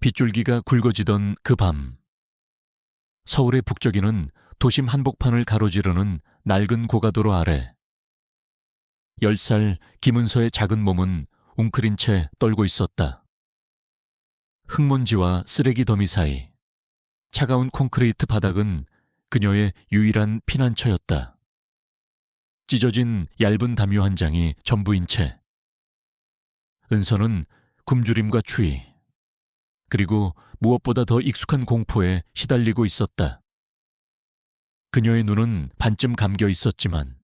빗줄기가 굵어지던 그 밤, 서울의 북적이는 도심 한복판을 가로지르는 낡은 고가도로 아래 10살 김은서의 작은 몸은 웅크린 채 떨고 있었다. 흙먼지와 쓰레기 더미 사이 차가운 콘크리트 바닥은 그녀의 유일한 피난처였다. 찢어진 얇은 담요 한 장이 전부인 채 은서는 굶주림과 추위, 그리고 무엇보다 더 익숙한 공포에 시달리고 있었다. 그녀의 눈은 반쯤 감겨 있었지만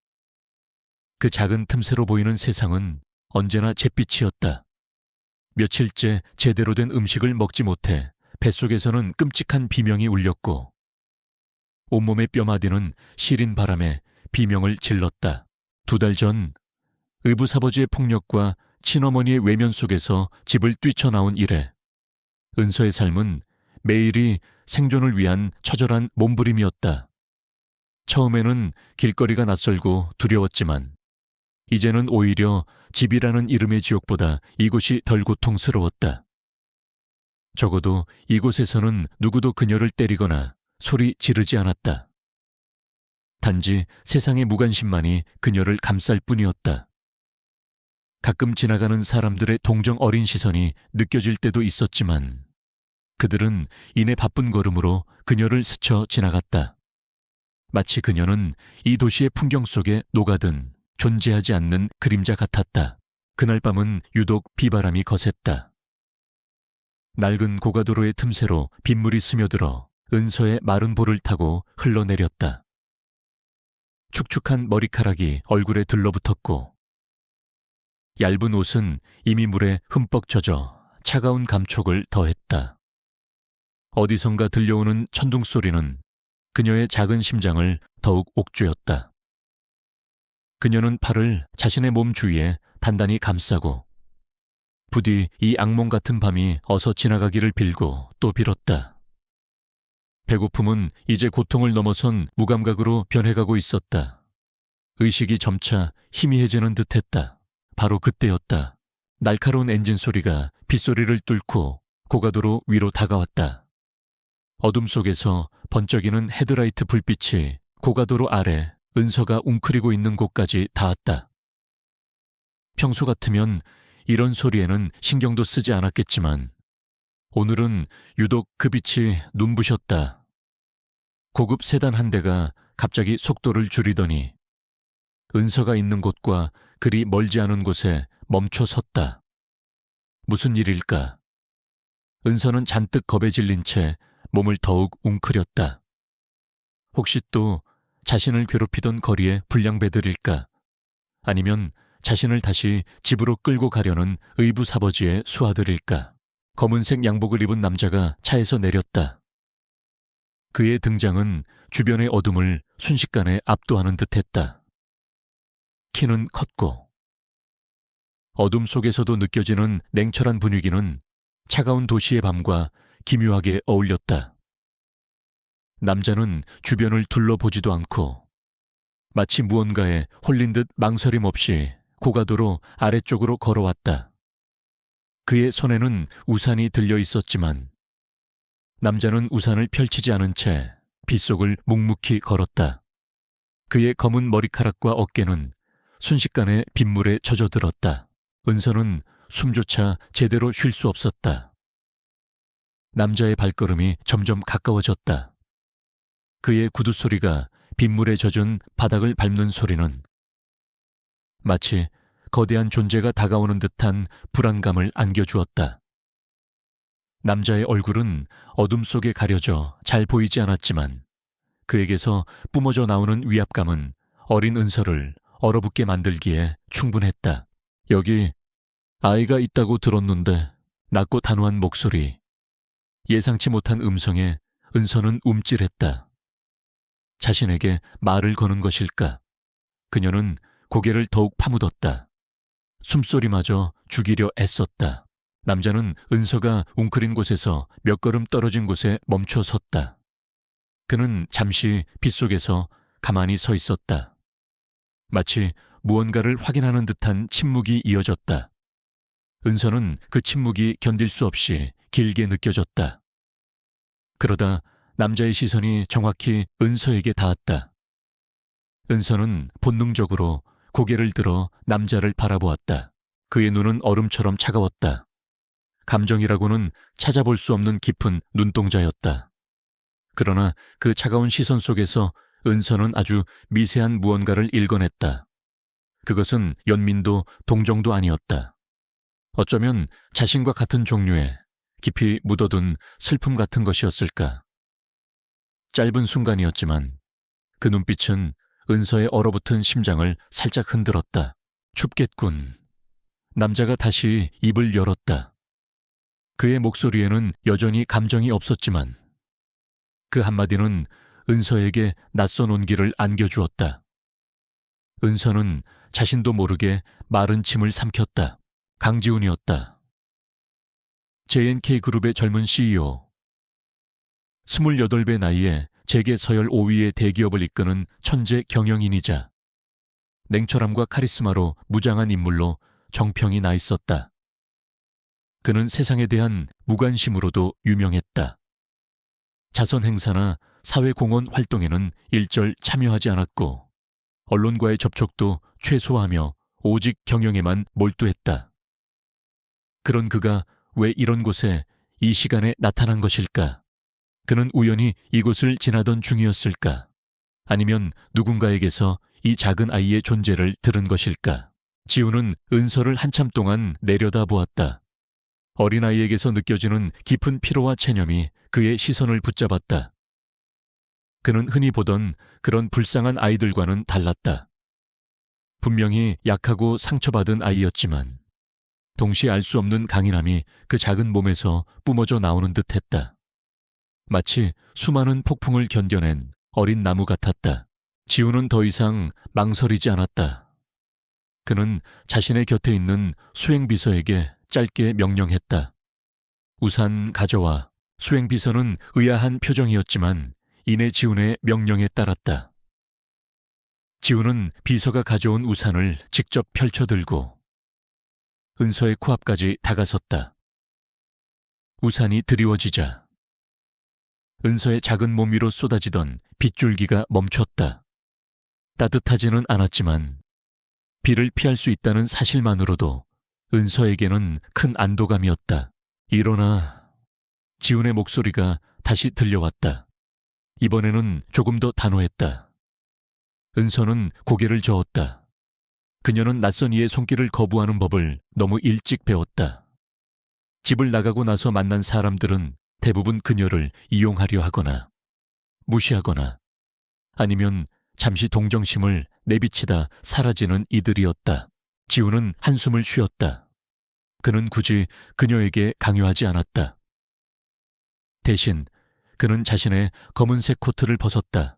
그 작은 틈새로 보이는 세상은 언제나 잿빛이었다. 며칠째 제대로 된 음식을 먹지 못해 뱃속에서는 끔찍한 비명이 울렸고 온몸의 뼈마디는 시린 바람에 비명을 질렀다. 2달 전 의붓아버지의 폭력과 친어머니의 외면 속에서 집을 뛰쳐나온 이래 은서의 삶은 매일이 생존을 위한 처절한 몸부림이었다. 처음에는 길거리가 낯설고 두려웠지만 이제는 오히려 집이라는 이름의 지옥보다 이곳이 덜 고통스러웠다. 적어도 이곳에서는 누구도 그녀를 때리거나 소리 지르지 않았다. 단지 세상의 무관심만이 그녀를 감쌀 뿐이었다. 가끔 지나가는 사람들의 동정 어린 시선이 느껴질 때도 있었지만 그들은 이내 바쁜 걸음으로 그녀를 스쳐 지나갔다. 마치 그녀는 이 도시의 풍경 속에 녹아든 존재하지 않는 그림자 같았다. 그날 밤은 유독 비바람이 거셌다. 낡은 고가도로의 틈새로 빗물이 스며들어 은서의 마른 볼을 타고 흘러내렸다. 축축한 머리카락이 얼굴에 들러붙었고 얇은 옷은 이미 물에 흠뻑 젖어 차가운 감촉을 더했다. 어디선가 들려오는 천둥 소리는 그녀의 작은 심장을 더욱 옥죄었다. 그녀는 팔을 자신의 몸 주위에 단단히 감싸고 부디 이 악몽 같은 밤이 어서 지나가기를 빌고 또 빌었다. 배고픔은 이제 고통을 넘어선 무감각으로 변해가고 있었다. 의식이 점차 희미해지는 듯했다. 바로 그때였다. 날카로운 엔진 소리가 빗소리를 뚫고 고가도로 위로 다가왔다. 어둠 속에서 번쩍이는 헤드라이트 불빛이 고가도로 아래 은서가 웅크리고 있는 곳까지 닿았다. 평소 같으면 이런 소리에는 신경도 쓰지 않았겠지만 오늘은 유독 그 빛이 눈부셨다. 고급 세단 한 대가 갑자기 속도를 줄이더니 은서가 있는 곳과 그리 멀지 않은 곳에 멈춰 섰다. 무슨 일일까? 은서는 잔뜩 겁에 질린 채 몸을 더욱 웅크렸다. 혹시 또 자신을 괴롭히던 거리의 불량배들일까? 아니면 자신을 다시 집으로 끌고 가려는 의붓아버지의 수하들일까? 검은색 양복을 입은 남자가 차에서 내렸다. 그의 등장은 주변의 어둠을 순식간에 압도하는 듯했다. 키는 컸고 어둠 속에서도 느껴지는 냉철한 분위기는 차가운 도시의 밤과 기묘하게 어울렸다. 남자는 주변을 둘러보지도 않고 마치 무언가에 홀린 듯 망설임 없이 고가도로 아래쪽으로 걸어왔다. 그의 손에는 우산이 들려 있었지만 남자는 우산을 펼치지 않은 채 빗속을 묵묵히 걸었다. 그의 검은 머리카락과 어깨는 순식간에 빗물에 젖어들었다. 은서는 숨조차 제대로 쉴 수 없었다. 남자의 발걸음이 점점 가까워졌다. 그의 구두 소리가 빗물에 젖은 바닥을 밟는 소리는 마치 거대한 존재가 다가오는 듯한 불안감을 안겨주었다. 남자의 얼굴은 어둠 속에 가려져 잘 보이지 않았지만 그에게서 뿜어져 나오는 위압감은 어린 은서를 얼어붙게 만들기에 충분했다. 여기 아이가 있다고 들었는데 낮고 단호한 목소리, 예상치 못한 음성에 은서는 움찔했다. 자신에게 말을 거는 것일까? 그녀는 고개를 더욱 파묻었다. 숨소리마저 죽이려 애썼다. 남자는 은서가 웅크린 곳에서 몇 걸음 떨어진 곳에 멈춰 섰다. 그는 잠시 빗속에서 가만히 서 있었다. 마치 무언가를 확인하는 듯한 침묵이 이어졌다. 은서는 그 침묵이 견딜 수 없이 길게 느껴졌다. 그러다 남자의 시선이 정확히 은서에게 닿았다. 은서는 본능적으로 고개를 들어 남자를 바라보았다. 그의 눈은 얼음처럼 차가웠다. 감정이라고는 찾아볼 수 없는 깊은 눈동자였다. 그러나 그 차가운 시선 속에서 은서는 아주 미세한 무언가를 읽어냈다. 그것은 연민도 동정도 아니었다. 어쩌면 자신과 같은 종류의 깊이 묻어둔 슬픔 같은 것이었을까. 짧은 순간이었지만 그 눈빛은 은서의 얼어붙은 심장을 살짝 흔들었다. 춥겠군. 남자가 다시 입을 열었다. 그의 목소리에는 여전히 감정이 없었지만 그 한마디는 은서에게 낯선 온기를 안겨주었다. 은서는 자신도 모르게 마른 침을 삼켰다. 강지훈이었다. JNK그룹의 젊은 CEO. 28배 나이에 재계 서열 5위의 대기업을 이끄는 천재 경영인이자 냉철함과 카리스마로 무장한 인물로 정평이 나 있었다. 그는 세상에 대한 무관심으로도 유명했다. 자선 행사나 사회공헌 활동에는 일절 참여하지 않았고 언론과의 접촉도 최소화하며 오직 경영에만 몰두했다. 그런 그가 왜 이런 곳에 이 시간에 나타난 것일까? 그는 우연히 이곳을 지나던 중이었을까? 아니면 누군가에게서 이 작은 아이의 존재를 들은 것일까? 지우는 은서를 한참 동안 내려다보았다. 어린아이에게서 느껴지는 깊은 피로와 체념이 그의 시선을 붙잡았다. 그는 흔히 보던 그런 불쌍한 아이들과는 달랐다. 분명히 약하고 상처받은 아이였지만 동시에 알 수 없는 강인함이 그 작은 몸에서 뿜어져 나오는 듯했다. 마치 수많은 폭풍을 견뎌낸 어린 나무 같았다. 지우는 더 이상 망설이지 않았다. 그는 자신의 곁에 있는 수행비서에게 짧게 명령했다. 우산 가져와. 수행비서는 의아한 표정이었지만 이내 지훈의 명령에 따랐다. 지훈은 비서가 가져온 우산을 직접 펼쳐들고 은서의 코앞까지 다가섰다. 우산이 드리워지자 은서의 작은 몸 위로 쏟아지던 빗줄기가 멈췄다. 따뜻하지는 않았지만 비를 피할 수 있다는 사실만으로도 은서에게는 큰 안도감이었다. 일어나. 지훈의 목소리가 다시 들려왔다. 이번에는 조금 더 단호했다. 은서는 고개를 저었다. 그녀는 낯선 이의 손길을 거부하는 법을 너무 일찍 배웠다. 집을 나가고 나서 만난 사람들은 대부분 그녀를 이용하려 하거나 무시하거나 아니면 잠시 동정심을 내비치다 사라지는 이들이었다. 지훈은 한숨을 쉬었다. 그는 굳이 그녀에게 강요하지 않았다. 대신 그는 자신의 검은색 코트를 벗었다.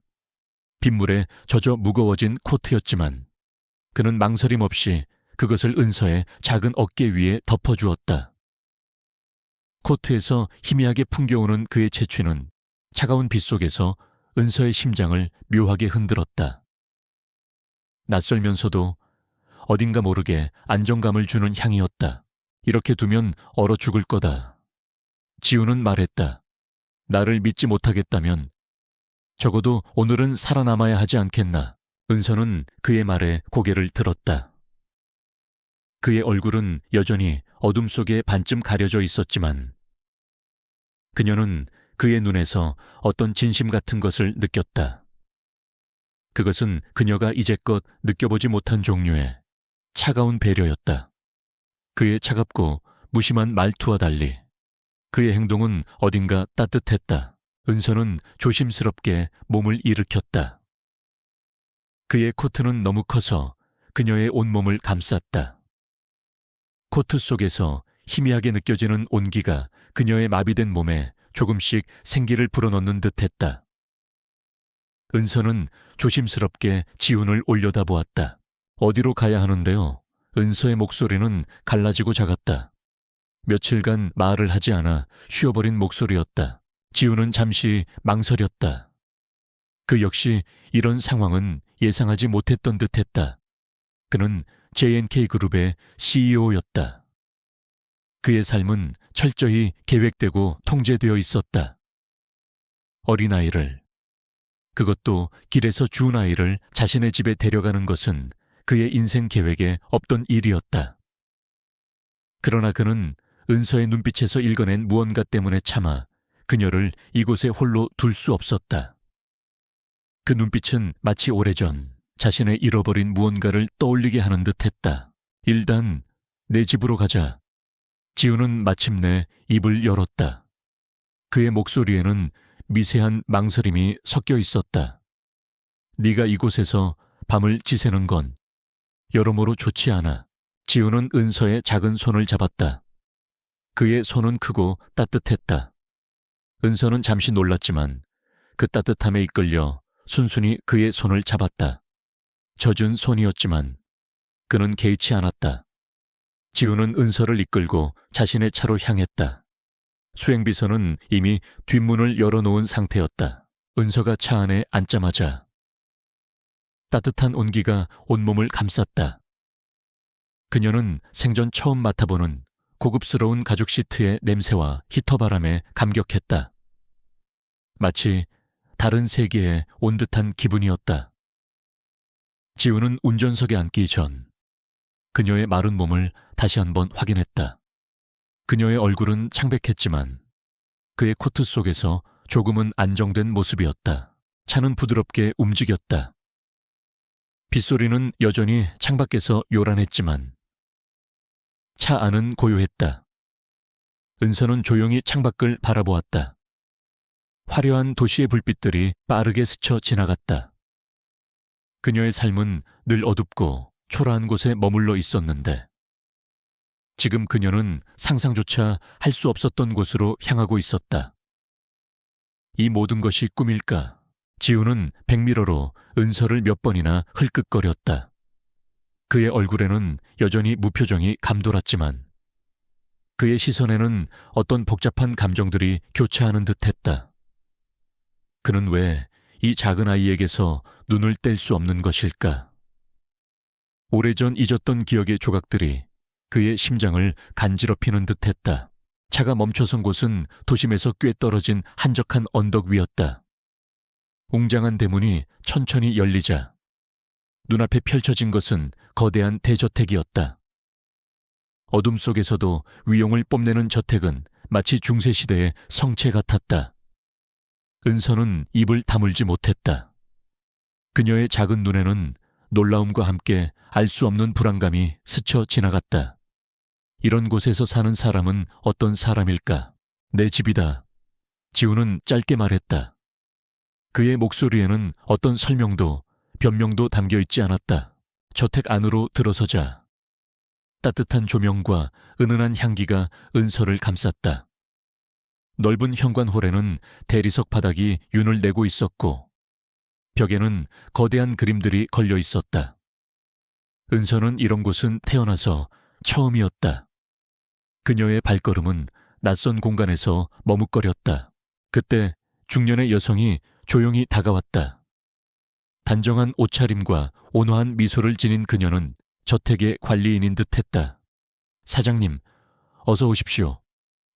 빗물에 젖어 무거워진 코트였지만 그는 망설임 없이 그것을 은서의 작은 어깨 위에 덮어주었다. 코트에서 희미하게 풍겨오는 그의 채취는 차가운 빛 속에서 은서의 심장을 묘하게 흔들었다. 낯설면서도 어딘가 모르게 안정감을 주는 향이었다. 이렇게 두면 얼어 죽을 거다. 지우는 말했다. 나를 믿지 못하겠다면 적어도 오늘은 살아남아야 하지 않겠나. 은서는 그의 말에 고개를 들었다. 그의 얼굴은 여전히 어둠 속에 반쯤 가려져 있었지만 그녀는 그의 눈에서 어떤 진심 같은 것을 느꼈다. 그것은 그녀가 이제껏 느껴보지 못한 종류의 차가운 배려였다. 그의 차갑고 무심한 말투와 달리 그의 행동은 어딘가 따뜻했다. 은서는 조심스럽게 몸을 일으켰다. 그의 코트는 너무 커서 그녀의 온몸을 감쌌다. 코트 속에서 희미하게 느껴지는 온기가 그녀의 마비된 몸에 조금씩 생기를 불어넣는 듯했다. 은서는 조심스럽게 지훈을 올려다보았다. 어디로 가야 하는데요? 은서의 목소리는 갈라지고 작았다. 며칠간 말을 하지 않아 쉬어버린 목소리였다. 지훈은 잠시 망설였다. 그 역시 이런 상황은 예상하지 못했던 듯했다. 그는 JNK그룹의 CEO였다. 그의 삶은 철저히 계획되고 통제되어 있었다. 어린아이를, 그것도 길에서 준 아이를 자신의 집에 데려가는 것은 그의 인생 계획에 없던 일이었다. 그러나 그는 은서의 눈빛에서 읽어낸 무언가 때문에 차마 그녀를 이곳에 홀로 둘 수 없었다. 그 눈빛은 마치 오래전 자신의 잃어버린 무언가를 떠올리게 하는 듯했다. 일단 내 집으로 가자. 지우는 마침내 입을 열었다. 그의 목소리에는 미세한 망설임이 섞여 있었다. 네가 이곳에서 밤을 지새는 건 여러모로 좋지 않아. 지우는 은서의 작은 손을 잡았다. 그의 손은 크고 따뜻했다. 은서는 잠시 놀랐지만 그 따뜻함에 이끌려 순순히 그의 손을 잡았다. 젖은 손이었지만 그는 개의치 않았다. 지우는 은서를 이끌고 자신의 차로 향했다. 수행비서는 이미 뒷문을 열어놓은 상태였다. 은서가 차 안에 앉자마자 따뜻한 온기가 온몸을 감쌌다. 그녀는 생전 처음 맡아보는 고급스러운 가죽 시트의 냄새와 히터 바람에 감격했다. 마치 다른 세계에 온 듯한 기분이었다. 지우는 운전석에 앉기 전 그녀의 마른 몸을 다시 한번 확인했다. 그녀의 얼굴은 창백했지만 그의 코트 속에서 조금은 안정된 모습이었다. 차는 부드럽게 움직였다. 빗소리는 여전히 창밖에서 요란했지만 차 안은 고요했다. 은서는 조용히 창밖을 바라보았다. 화려한 도시의 불빛들이 빠르게 스쳐 지나갔다. 그녀의 삶은 늘 어둡고 초라한 곳에 머물러 있었는데 지금 그녀는 상상조차 할 수 없었던 곳으로 향하고 있었다. 이 모든 것이 꿈일까? 지우는 백미러로 은서를 몇 번이나 흘끗거렸다. 그의 얼굴에는 여전히 무표정이 감돌았지만 그의 시선에는 어떤 복잡한 감정들이 교차하는 듯했다. 그는 왜 이 작은 아이에게서 눈을 뗄 수 없는 것일까? 오래전 잊었던 기억의 조각들이 그의 심장을 간지럽히는 듯했다. 차가 멈춰선 곳은 도심에서 꽤 떨어진 한적한 언덕 위였다. 웅장한 대문이 천천히 열리자 눈앞에 펼쳐진 것은 거대한 대저택이었다. 어둠 속에서도 위용을 뽐내는 저택은 마치 중세시대의 성체 같았다. 은서는 입을 다물지 못했다. 그녀의 작은 눈에는 놀라움과 함께 알 수 없는 불안감이 스쳐 지나갔다. 이런 곳에서 사는 사람은 어떤 사람일까? 내 집이다. 지우는 짧게 말했다. 그의 목소리에는 어떤 설명도 변명도 담겨 있지 않았다. 저택 안으로 들어서자 따뜻한 조명과 은은한 향기가 은서를 감쌌다. 넓은 현관홀에는 대리석 바닥이 윤을 내고 있었고 벽에는 거대한 그림들이 걸려 있었다. 은서는 이런 곳은 태어나서 처음이었다. 그녀의 발걸음은 낯선 공간에서 머뭇거렸다. 그때 중년의 여성이 조용히 다가왔다. 단정한 옷차림과 온화한 미소를 지닌 그녀는 저택의 관리인인 듯했다. 사장님, 어서 오십시오.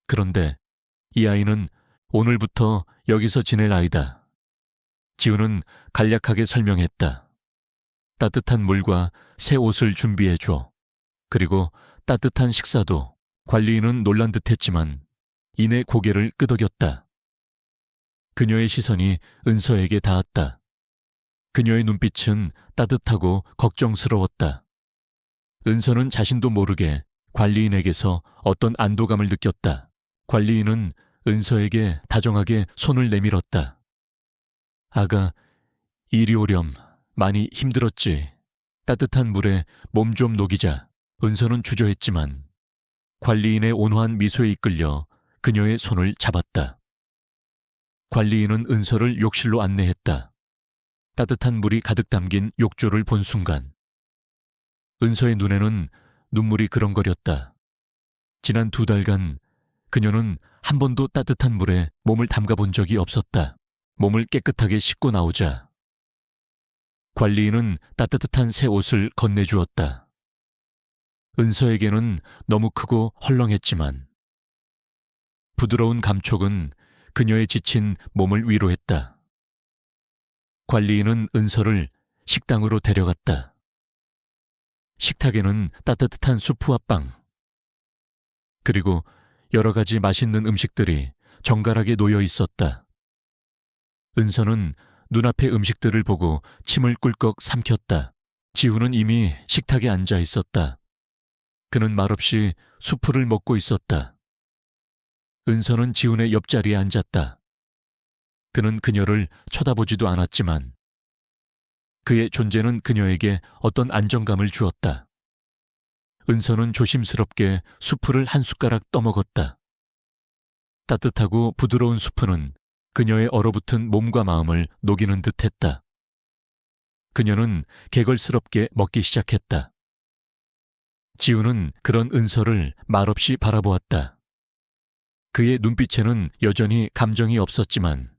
그런데 이 아이는 오늘부터 여기서 지낼 아이다. 지우는 간략하게 설명했다. 따뜻한 물과 새 옷을 준비해줘. 그리고 따뜻한 식사도. 관리인은 놀란 듯했지만 이내 고개를 끄덕였다. 그녀의 시선이 은서에게 닿았다. 그녀의 눈빛은 따뜻하고 걱정스러웠다. 은서는 자신도 모르게 관리인에게서 어떤 안도감을 느꼈다. 관리인은 은서에게 다정하게 손을 내밀었다. 아가, 이리 오렴. 많이 힘들었지. 따뜻한 물에 몸 좀 녹이자. 은서는 주저했지만 관리인의 온화한 미소에 이끌려 그녀의 손을 잡았다. 관리인은 은서를 욕실로 안내했다. 따뜻한 물이 가득 담긴 욕조를 본 순간 은서의 눈에는 눈물이 그렁거렸다. 지난 2달간 그녀는 한 번도 따뜻한 물에 몸을 담가본 적이 없었다. 몸을 깨끗하게 씻고 나오자 관리인은 따뜻한 새 옷을 건네주었다. 은서에게는 너무 크고 헐렁했지만 부드러운 감촉은 그녀의 지친 몸을 위로했다. 관리인은 은서를 식당으로 데려갔다. 식탁에는 따뜻한 수프와 빵, 그리고 여러 가지 맛있는 음식들이 정갈하게 놓여 있었다. 은서는 눈앞의 음식들을 보고 침을 꿀꺽 삼켰다. 지훈은 이미 식탁에 앉아 있었다. 그는 말없이 수프를 먹고 있었다. 은서는 지훈의 옆자리에 앉았다. 그는 그녀를 쳐다보지도 않았지만 그의 존재는 그녀에게 어떤 안정감을 주었다. 은서는 조심스럽게 수프를 한 숟가락 떠먹었다. 따뜻하고 부드러운 수프는 그녀의 얼어붙은 몸과 마음을 녹이는 듯했다. 그녀는 개걸스럽게 먹기 시작했다. 지훈은 그런 은서를 말없이 바라보았다. 그의 눈빛에는 여전히 감정이 없었지만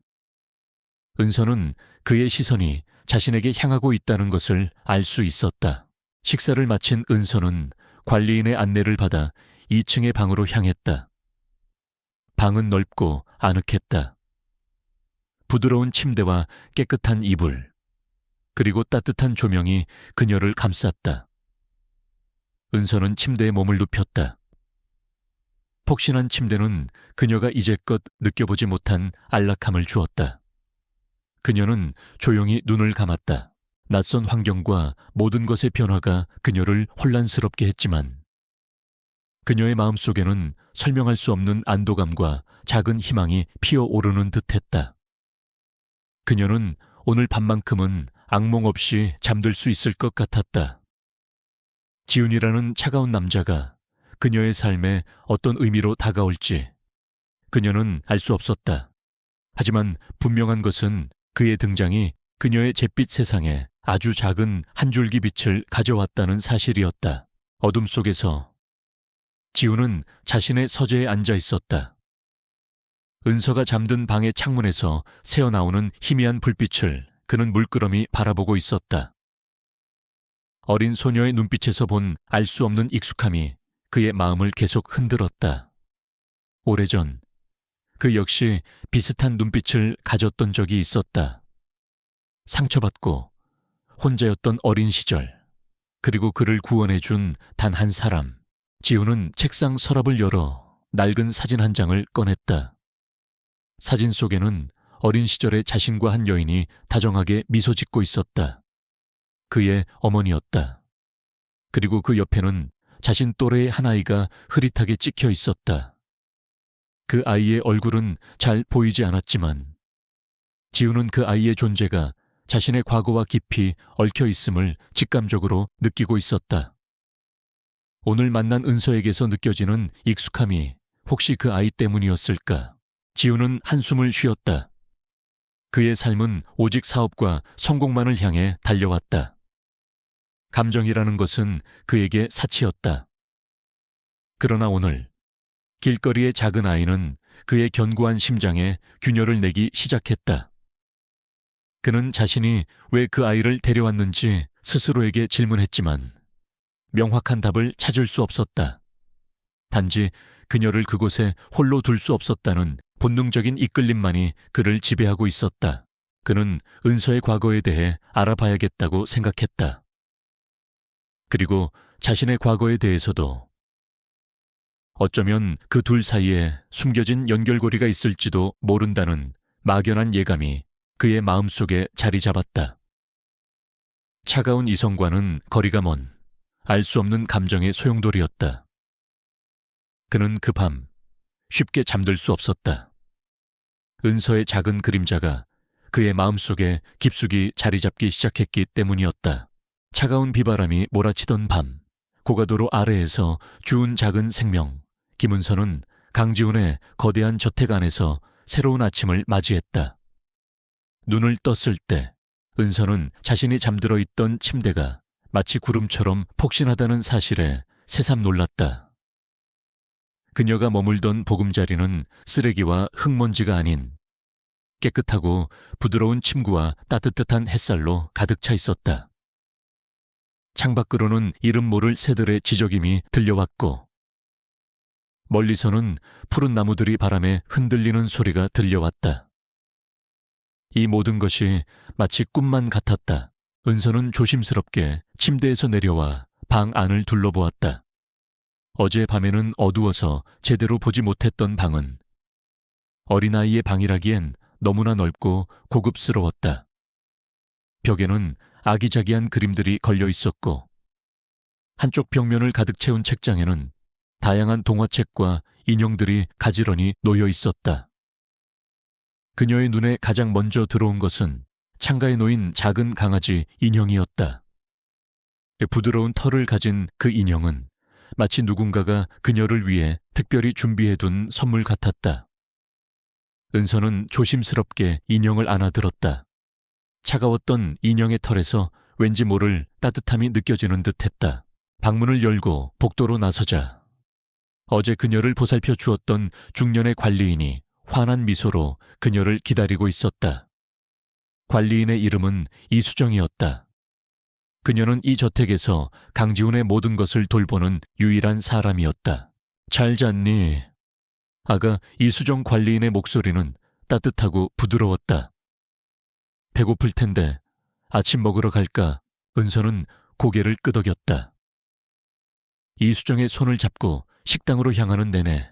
은서는 그의 시선이 자신에게 향하고 있다는 것을 알 수 있었다. 식사를 마친 은서는 관리인의 안내를 받아 2층의 방으로 향했다. 방은 넓고 아늑했다. 부드러운 침대와 깨끗한 이불, 그리고 따뜻한 조명이 그녀를 감쌌다. 은서는 침대에 몸을 눕혔다. 폭신한 침대는 그녀가 이제껏 느껴보지 못한 안락함을 주었다. 그녀는 조용히 눈을 감았다. 낯선 환경과 모든 것의 변화가 그녀를 혼란스럽게 했지만 그녀의 마음속에는 설명할 수 없는 안도감과 작은 희망이 피어오르는 듯했다. 그녀는 오늘 밤만큼은 악몽 없이 잠들 수 있을 것 같았다. 지훈이라는 차가운 남자가 그녀의 삶에 어떤 의미로 다가올지 그녀는 알 수 없었다. 하지만 분명한 것은 그의 등장이 그녀의 잿빛 세상에 아주 작은 한 줄기 빛을 가져왔다는 사실이었다. 어둠 속에서 지훈은 자신의 서재에 앉아 있었다. 은서가 잠든 방의 창문에서 새어나오는 희미한 불빛을 그는 물끄러미 바라보고 있었다. 어린 소녀의 눈빛에서 본 알 수 없는 익숙함이 그의 마음을 계속 흔들었다. 오래전 그 역시 비슷한 눈빛을 가졌던 적이 있었다. 상처받고 혼자였던 어린 시절, 그리고 그를 구원해준 단 한 사람. 지훈은 책상 서랍을 열어 낡은 사진 한 장을 꺼냈다. 사진 속에는 어린 시절의 자신과 한 여인이 다정하게 미소 짓고 있었다. 그의 어머니였다. 그리고 그 옆에는 자신 또래의 한 아이가 흐릿하게 찍혀 있었다. 그 아이의 얼굴은 잘 보이지 않았지만 지훈은 그 아이의 존재가 자신의 과거와 깊이 얽혀 있음을 직감적으로 느끼고 있었다. 오늘 만난 은서에게서 느껴지는 익숙함이 혹시 그 아이 때문이었을까? 지훈은 한숨을 쉬었다. 그의 삶은 오직 사업과 성공만을 향해 달려왔다. 감정이라는 것은 그에게 사치였다. 그러나 오늘 길거리의 작은 아이는 그의 견고한 심장에 균열을 내기 시작했다. 그는 자신이 왜 그 아이를 데려왔는지 스스로에게 질문했지만 명확한 답을 찾을 수 없었다. 단지 그녀를 그곳에 홀로 둘 수 없었다는 본능적인 이끌림만이 그를 지배하고 있었다. 그는 은서의 과거에 대해 알아봐야겠다고 생각했다. 그리고 자신의 과거에 대해서도. 어쩌면 그 둘 사이에 숨겨진 연결고리가 있을지도 모른다는 막연한 예감이 그의 마음속에 자리 잡았다. 차가운 이성과는 거리가 먼 알 수 없는 감정의 소용돌이였다. 그는 그 밤 쉽게 잠들 수 없었다. 은서의 작은 그림자가 그의 마음속에 깊숙이 자리 잡기 시작했기 때문이었다. 차가운 비바람이 몰아치던 밤, 고가도로 아래에서 주운 작은 생명, 김은서는 강지훈의 거대한 저택 안에서 새로운 아침을 맞이했다. 눈을 떴을 때 은서는 자신이 잠들어 있던 침대가 마치 구름처럼 폭신하다는 사실에 새삼 놀랐다. 그녀가 머물던 보금자리는 쓰레기와 흙먼지가 아닌 깨끗하고 부드러운 침구와 따뜻한 햇살로 가득 차 있었다. 창밖으로는 이름 모를 새들의 지저귐이 들려왔고 멀리서는 푸른 나무들이 바람에 흔들리는 소리가 들려왔다. 이 모든 것이 마치 꿈만 같았다. 은서는 조심스럽게 침대에서 내려와 방 안을 둘러보았다. 어제 밤에는 어두워서 제대로 보지 못했던 방은 어린아이의 방이라기엔 너무나 넓고 고급스러웠다. 벽에는 아기자기한 그림들이 걸려 있었고 한쪽 벽면을 가득 채운 책장에는 다양한 동화책과 인형들이 가지런히 놓여 있었다. 그녀의 눈에 가장 먼저 들어온 것은 창가에 놓인 작은 강아지 인형이었다. 부드러운 털을 가진 그 인형은 마치 누군가가 그녀를 위해 특별히 준비해둔 선물 같았다. 은서는 조심스럽게 인형을 안아들었다. 차가웠던 인형의 털에서 왠지 모를 따뜻함이 느껴지는 듯했다. 방문을 열고 복도로 나서자 어제 그녀를 보살펴 주었던 중년의 관리인이 환한 미소로 그녀를 기다리고 있었다. 관리인의 이름은 이수정이었다. 그녀는 이 저택에서 강지훈의 모든 것을 돌보는 유일한 사람이었다. 잘 잤니? 아가 이수정 관리인의 목소리는 따뜻하고 부드러웠다. 배고플 텐데 아침 먹으러 갈까? 은서는 고개를 끄덕였다. 이수정의 손을 잡고 식당으로 향하는 내내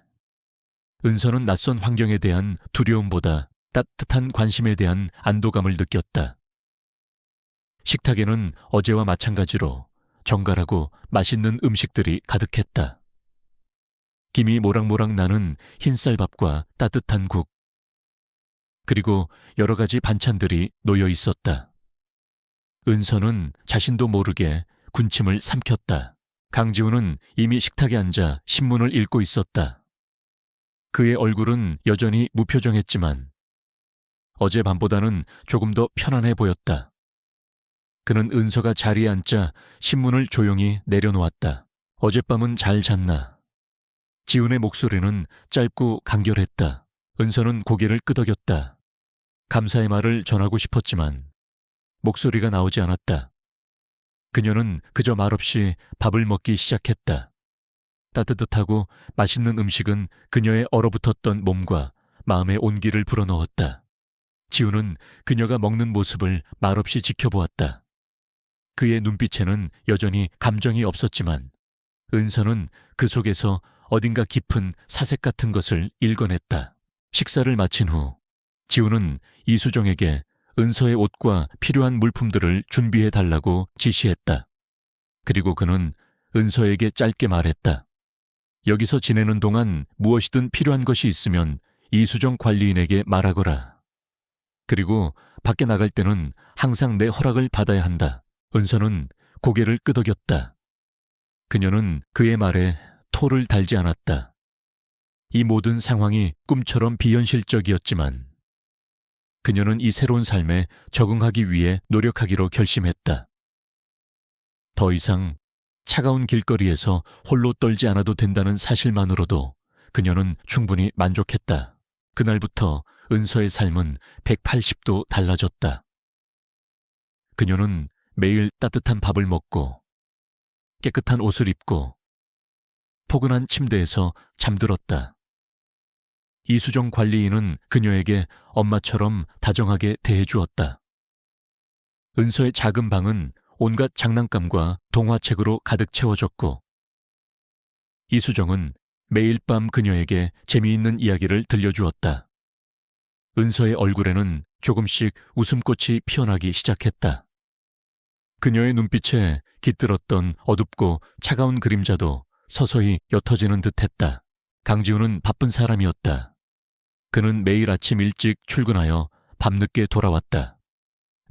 은서는 낯선 환경에 대한 두려움보다 따뜻한 관심에 대한 안도감을 느꼈다. 식탁에는 어제와 마찬가지로 정갈하고 맛있는 음식들이 가득했다. 김이 모락모락 나는 흰쌀밥과 따뜻한 국, 그리고 여러 가지 반찬들이 놓여 있었다. 은서는 자신도 모르게 군침을 삼켰다. 강지훈은 이미 식탁에 앉아 신문을 읽고 있었다. 그의 얼굴은 여전히 무표정했지만 어젯밤보다는 조금 더 편안해 보였다. 그는 은서가 자리에 앉자 신문을 조용히 내려놓았다. 어젯밤은 잘 잤나? 지훈의 목소리는 짧고 간결했다. 은서는 고개를 끄덕였다. 감사의 말을 전하고 싶었지만 목소리가 나오지 않았다. 그녀는 그저 말없이 밥을 먹기 시작했다. 따뜻하고 맛있는 음식은 그녀의 얼어붙었던 몸과 마음의 온기를 불어넣었다. 지훈은 그녀가 먹는 모습을 말없이 지켜보았다. 그의 눈빛에는 여전히 감정이 없었지만 은서는 그 속에서 어딘가 깊은 사색 같은 것을 읽어냈다. 식사를 마친 후 지훈은 이수정에게 은서의 옷과 필요한 물품들을 준비해달라고 지시했다. 그리고 그는 은서에게 짧게 말했다. 여기서 지내는 동안 무엇이든 필요한 것이 있으면 이수정 관리인에게 말하거라. 그리고 밖에 나갈 때는 항상 내 허락을 받아야 한다. 은서는 고개를 끄덕였다. 그녀는 그의 말에 토를 달지 않았다. 이 모든 상황이 꿈처럼 비현실적이었지만 그녀는 이 새로운 삶에 적응하기 위해 노력하기로 결심했다. 더 이상 차가운 길거리에서 홀로 떨지 않아도 된다는 사실만으로도 그녀는 충분히 만족했다. 그날부터 은서의 삶은 180도 달라졌다. 그녀는 매일 따뜻한 밥을 먹고 깨끗한 옷을 입고 포근한 침대에서 잠들었다. 이수정 관리인은 그녀에게 엄마처럼 다정하게 대해주었다. 은서의 작은 방은 온갖 장난감과 동화책으로 가득 채워졌고 이수정은 매일 밤 그녀에게 재미있는 이야기를 들려주었다. 은서의 얼굴에는 조금씩 웃음꽃이 피어나기 시작했다. 그녀의 눈빛에 깃들었던 어둡고 차가운 그림자도 서서히 옅어지는 듯했다. 강지훈은 바쁜 사람이었다. 그는 매일 아침 일찍 출근하여 밤늦게 돌아왔다.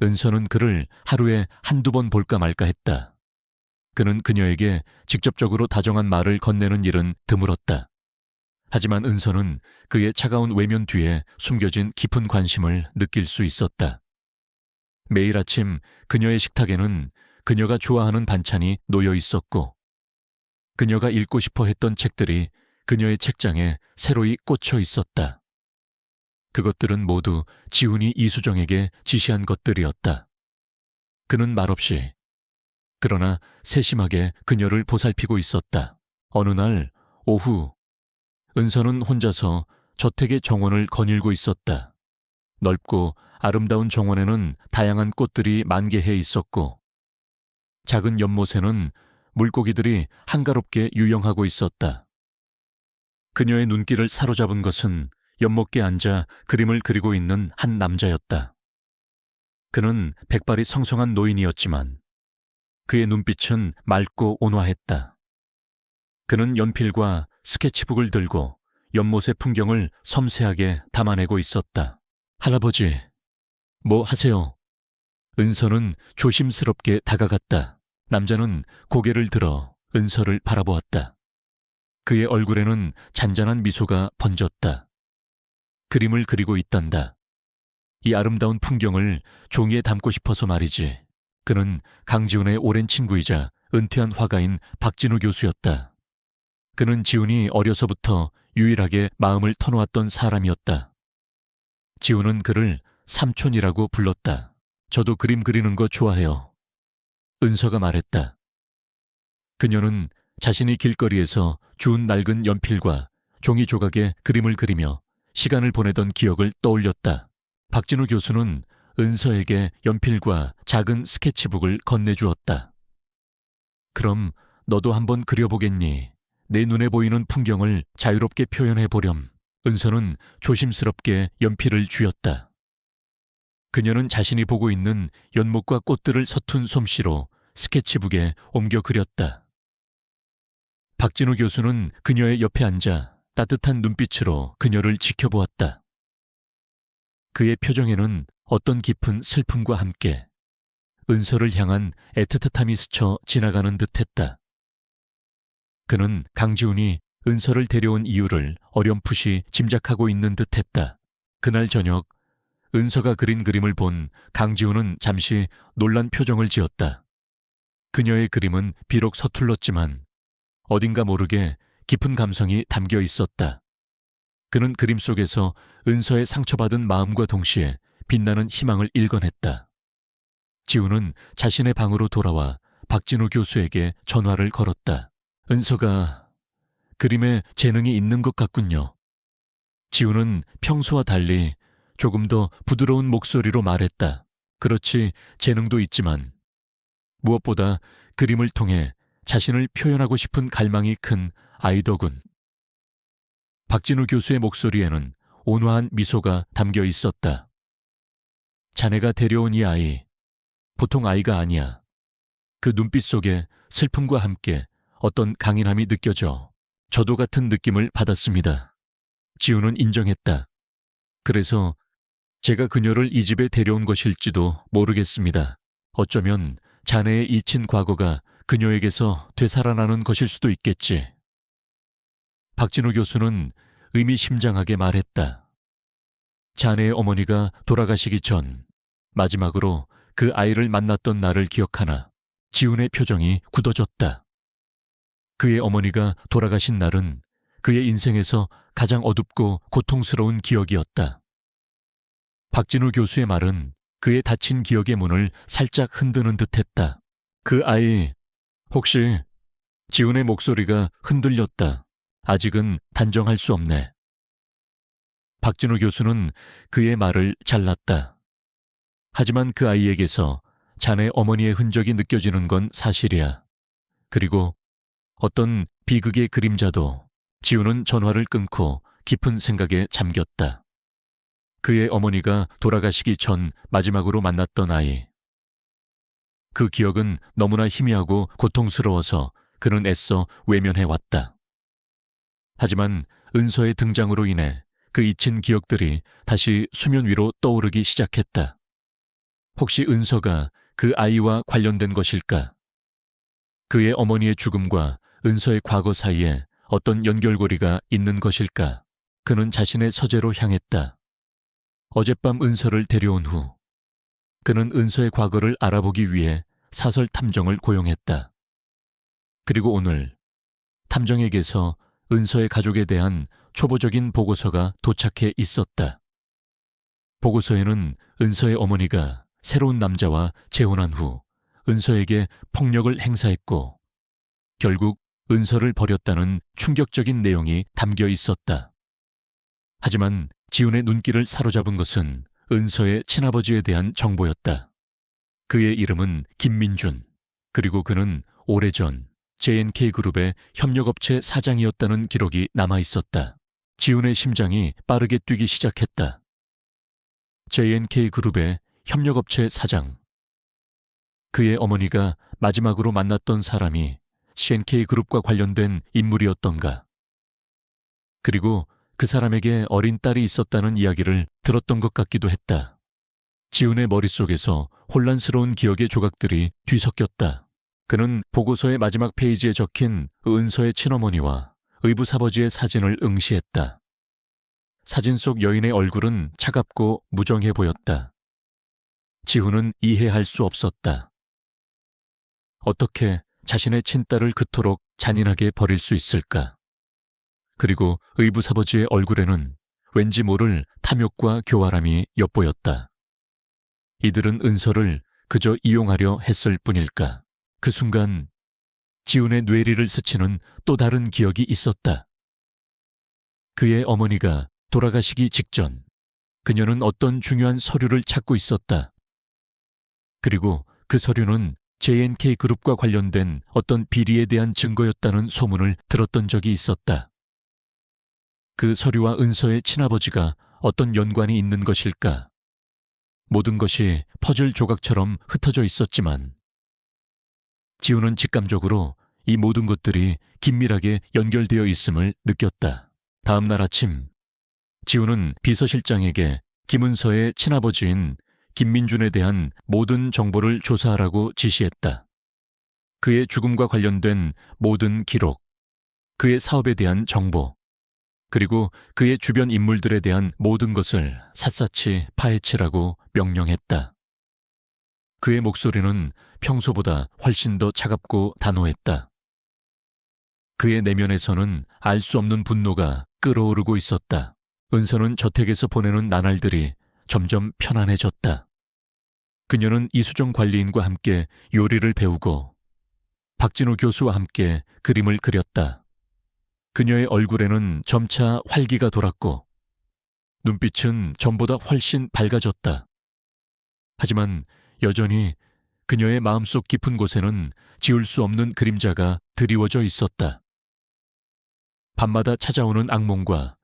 은서는 그를 하루에 한두 번 볼까 말까 했다. 그는 그녀에게 직접적으로 다정한 말을 건네는 일은 드물었다. 하지만 은서는 그의 차가운 외면 뒤에 숨겨진 깊은 관심을 느낄 수 있었다. 매일 아침 그녀의 식탁에는 그녀가 좋아하는 반찬이 놓여 있었고 그녀가 읽고 싶어 했던 책들이 그녀의 책장에 새로이 꽂혀 있었다. 그것들은 모두 지훈이 이수정에게 지시한 것들이었다. 그는 말없이 그러나 세심하게 그녀를 보살피고 있었다. 어느 날 오후, 은서는 혼자서 저택의 정원을 거닐고 있었다. 넓고 아름다운 정원에는 다양한 꽃들이 만개해 있었고 작은 연못에는 물고기들이 한가롭게 유영하고 있었다. 그녀의 눈길을 사로잡은 것은 연못가에 앉아 그림을 그리고 있는 한 남자였다. 그는 백발이 성성한 노인이었지만 그의 눈빛은 맑고 온화했다. 그는 연필과 스케치북을 들고 연못의 풍경을 섬세하게 담아내고 있었다. 할아버지, 뭐 하세요? 은서는 조심스럽게 다가갔다. 남자는 고개를 들어 은서를 바라보았다. 그의 얼굴에는 잔잔한 미소가 번졌다. 그림을 그리고 있단다. 이 아름다운 풍경을 종이에 담고 싶어서 말이지. 그는 강지훈의 오랜 친구이자 은퇴한 화가인 박진우 교수였다. 그는 지훈이 어려서부터 유일하게 마음을 터놓았던 사람이었다. 지훈은 그를 삼촌이라고 불렀다. 저도 그림 그리는 거 좋아해요. 은서가 말했다. 그녀는 자신이 길거리에서 주운 낡은 연필과 종이 조각에 그림을 그리며 시간을 보내던 기억을 떠올렸다. 박진우 교수는 은서에게 연필과 작은 스케치북을 건네주었다. 그럼 너도 한번 그려보겠니? 내 눈에 보이는 풍경을 자유롭게 표현해보렴. 은서는 조심스럽게 연필을 쥐었다. 그녀는 자신이 보고 있는 연못과 꽃들을 서툰 솜씨로 스케치북에 옮겨 그렸다. 박진우 교수는 그녀의 옆에 앉아 따뜻한 눈빛으로 그녀를 지켜보았다. 그의 표정에는 어떤 깊은 슬픔과 함께 은서를 향한 애틋함이 스쳐 지나가는 듯했다. 그는 강지훈이 은서를 데려온 이유를 어렴풋이 짐작하고 있는 듯했다. 그날 저녁 은서가 그린 그림을 본 강지훈은 잠시 놀란 표정을 지었다. 그녀의 그림은 비록 서툴렀지만 어딘가 모르게 깊은 감성이 담겨 있었다. 그는 그림 속에서 은서의 상처받은 마음과 동시에 빛나는 희망을 일궈냈다. 지훈은 자신의 방으로 돌아와 박진우 교수에게 전화를 걸었다. 은서가 그림에 재능이 있는 것 같군요. 지훈은 평소와 달리 조금 더 부드러운 목소리로 말했다. 그렇지, 재능도 있지만 무엇보다 그림을 통해 자신을 표현하고 싶은 갈망이 큰 아이더군. 박진우 교수의 목소리에는 온화한 미소가 담겨 있었다. 자네가 데려온 이 아이, 보통 아이가 아니야. 그 눈빛 속에 슬픔과 함께 어떤 강인함이 느껴져. 저도 같은 느낌을 받았습니다. 지훈은 인정했다. 그래서 제가 그녀를 이 집에 데려온 것일지도 모르겠습니다. 어쩌면 자네의 잊힌 과거가 그녀에게서 되살아나는 것일 수도 있겠지. 박진우 교수는 의미심장하게 말했다. 자네의 어머니가 돌아가시기 전 마지막으로 그 아이를 만났던 날을 기억하나 지훈의 표정이 굳어졌다. 그의 어머니가 돌아가신 날은 그의 인생에서 가장 어둡고 고통스러운 기억이었다. 박진우 교수의 말은 그의 닫힌 기억의 문을 살짝 흔드는 듯했다. 그 아이, 혹시 지훈의 목소리가 흔들렸다. 아직은 단정할 수 없네. 박진우 교수는 그의 말을 잘랐다. 하지만 그 아이에게서 자네 어머니의 흔적이 느껴지는 건 사실이야. 그리고 어떤 비극의 그림자도. 지훈은 전화를 끊고 깊은 생각에 잠겼다. 그의 어머니가 돌아가시기 전 마지막으로 만났던 아이. 그 기억은 너무나 희미하고 고통스러워서 그는 애써 외면해왔다. 하지만 은서의 등장으로 인해 그 잊힌 기억들이 다시 수면 위로 떠오르기 시작했다. 혹시 은서가 그 아이와 관련된 것일까? 그의 어머니의 죽음과 은서의 과거 사이에 어떤 연결고리가 있는 것일까? 그는 자신의 서재로 향했다. 어젯밤 은서를 데려온 후 그는 은서의 과거를 알아보기 위해 사설 탐정을 고용했다. 그리고 오늘 탐정에게서 은서의 가족에 대한 초보적인 보고서가 도착해 있었다. 보고서에는 은서의 어머니가 새로운 남자와 재혼한 후 은서에게 폭력을 행사했고 결국 은서를 버렸다는 충격적인 내용이 담겨 있었다. 하지만 지훈의 눈길을 사로잡은 것은 은서의 친아버지에 대한 정보였다. 그의 이름은 김민준, 그리고 그는 오래전 JNK그룹의 협력업체 사장이었다는 기록이 남아있었다. 지훈의 심장이 빠르게 뛰기 시작했다. JNK그룹의 협력업체 사장. 그의 어머니가 마지막으로 만났던 사람이 CNK그룹과 관련된 인물이었던가. 그리고 그 사람에게 어린 딸이 있었다는 이야기를 들었던 것 같기도 했다. 지훈의 머릿속에서 혼란스러운 기억의 조각들이 뒤섞였다. 그는 보고서의 마지막 페이지에 적힌 은서의 친어머니와 의붓아버지의 사진을 응시했다. 사진 속 여인의 얼굴은 차갑고 무정해 보였다. 지훈은 이해할 수 없었다. 어떻게 자신의 친딸을 그토록 잔인하게 버릴 수 있을까? 그리고 의붓아버지의 얼굴에는 왠지 모를 탐욕과 교활함이 엿보였다. 이들은 은서를 그저 이용하려 했을 뿐일까? 그 순간 지훈의 뇌리를 스치는 또 다른 기억이 있었다. 그의 어머니가 돌아가시기 직전 그녀는 어떤 중요한 서류를 찾고 있었다. 그리고 그 서류는 JNK그룹과 관련된 어떤 비리에 대한 증거였다는 소문을 들었던 적이 있었다. 그 서류와 은서의 친아버지가 어떤 연관이 있는 것일까? 모든 것이 퍼즐 조각처럼 흩어져 있었지만 지훈은 직감적으로 이 모든 것들이 긴밀하게 연결되어 있음을 느꼈다. 다음 날 아침 지훈은 비서실장에게 김은서의 친아버지인 김민준에 대한 모든 정보를 조사하라고 지시했다. 그의 죽음과 관련된 모든 기록, 그의 사업에 대한 정보, 그리고 그의 주변 인물들에 대한 모든 것을 샅샅이 파헤치라고 명령했다. 그의 목소리는 평소보다 훨씬 더 차갑고 단호했다. 그의 내면에서는 알 수 없는 분노가 끓어오르고 있었다. 은서는 저택에서 보내는 나날들이 점점 편안해졌다. 그녀는 이수정 관리인과 함께 요리를 배우고 박진우 교수와 함께 그림을 그렸다. 그녀의 얼굴에는 점차 활기가 돌았고 눈빛은 전보다 훨씬 밝아졌다. 하지만 여전히 그녀의 마음속 깊은 곳에는 지울 수 없는 그림자가 드리워져 있었다. 밤마다 찾아오는 악몽과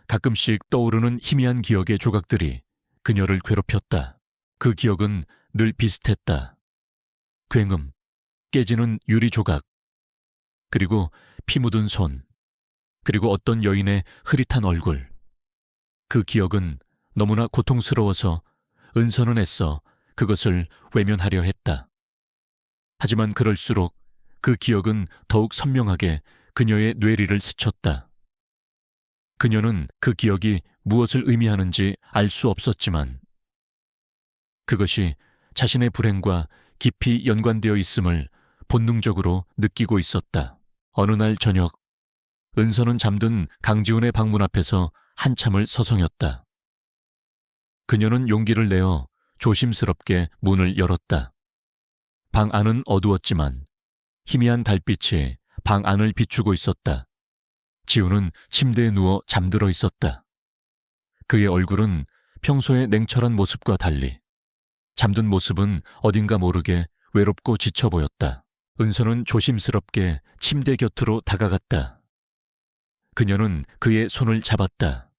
가끔씩 떠오르는 희미한 기억의 조각들이 그녀를 괴롭혔다. 그 기억은 늘 비슷했다. 굉음, 깨지는 유리 조각, 그리고 피 묻은 손, 그리고 어떤 여인의 흐릿한 얼굴. 그 기억은 너무나 고통스러워서 은서는 애써 그것을 외면하려 했다. 하지만 그럴수록 그 기억은 더욱 선명하게 그녀의 뇌리를 스쳤다. 그녀는 그 기억이 무엇을 의미하는지 알 수 없었지만 그것이 자신의 불행과 깊이 연관되어 있음을 본능적으로 느끼고 있었다. 어느 날 저녁, 은서는 잠든 강지훈의 방문 앞에서 한참을 서성였다. 그녀는 용기를 내어 조심스럽게 문을 열었다. 방 안은 어두웠지만 희미한 달빛이 방 안을 비추고 있었다. 지훈은 침대에 누워 잠들어 있었다. 그의 얼굴은 평소의 냉철한 모습과 달리 잠든 모습은 어딘가 모르게 외롭고 지쳐 보였다. 은서는 조심스럽게 침대 곁으로 다가갔다. 그녀는 그의 손을 잡았다.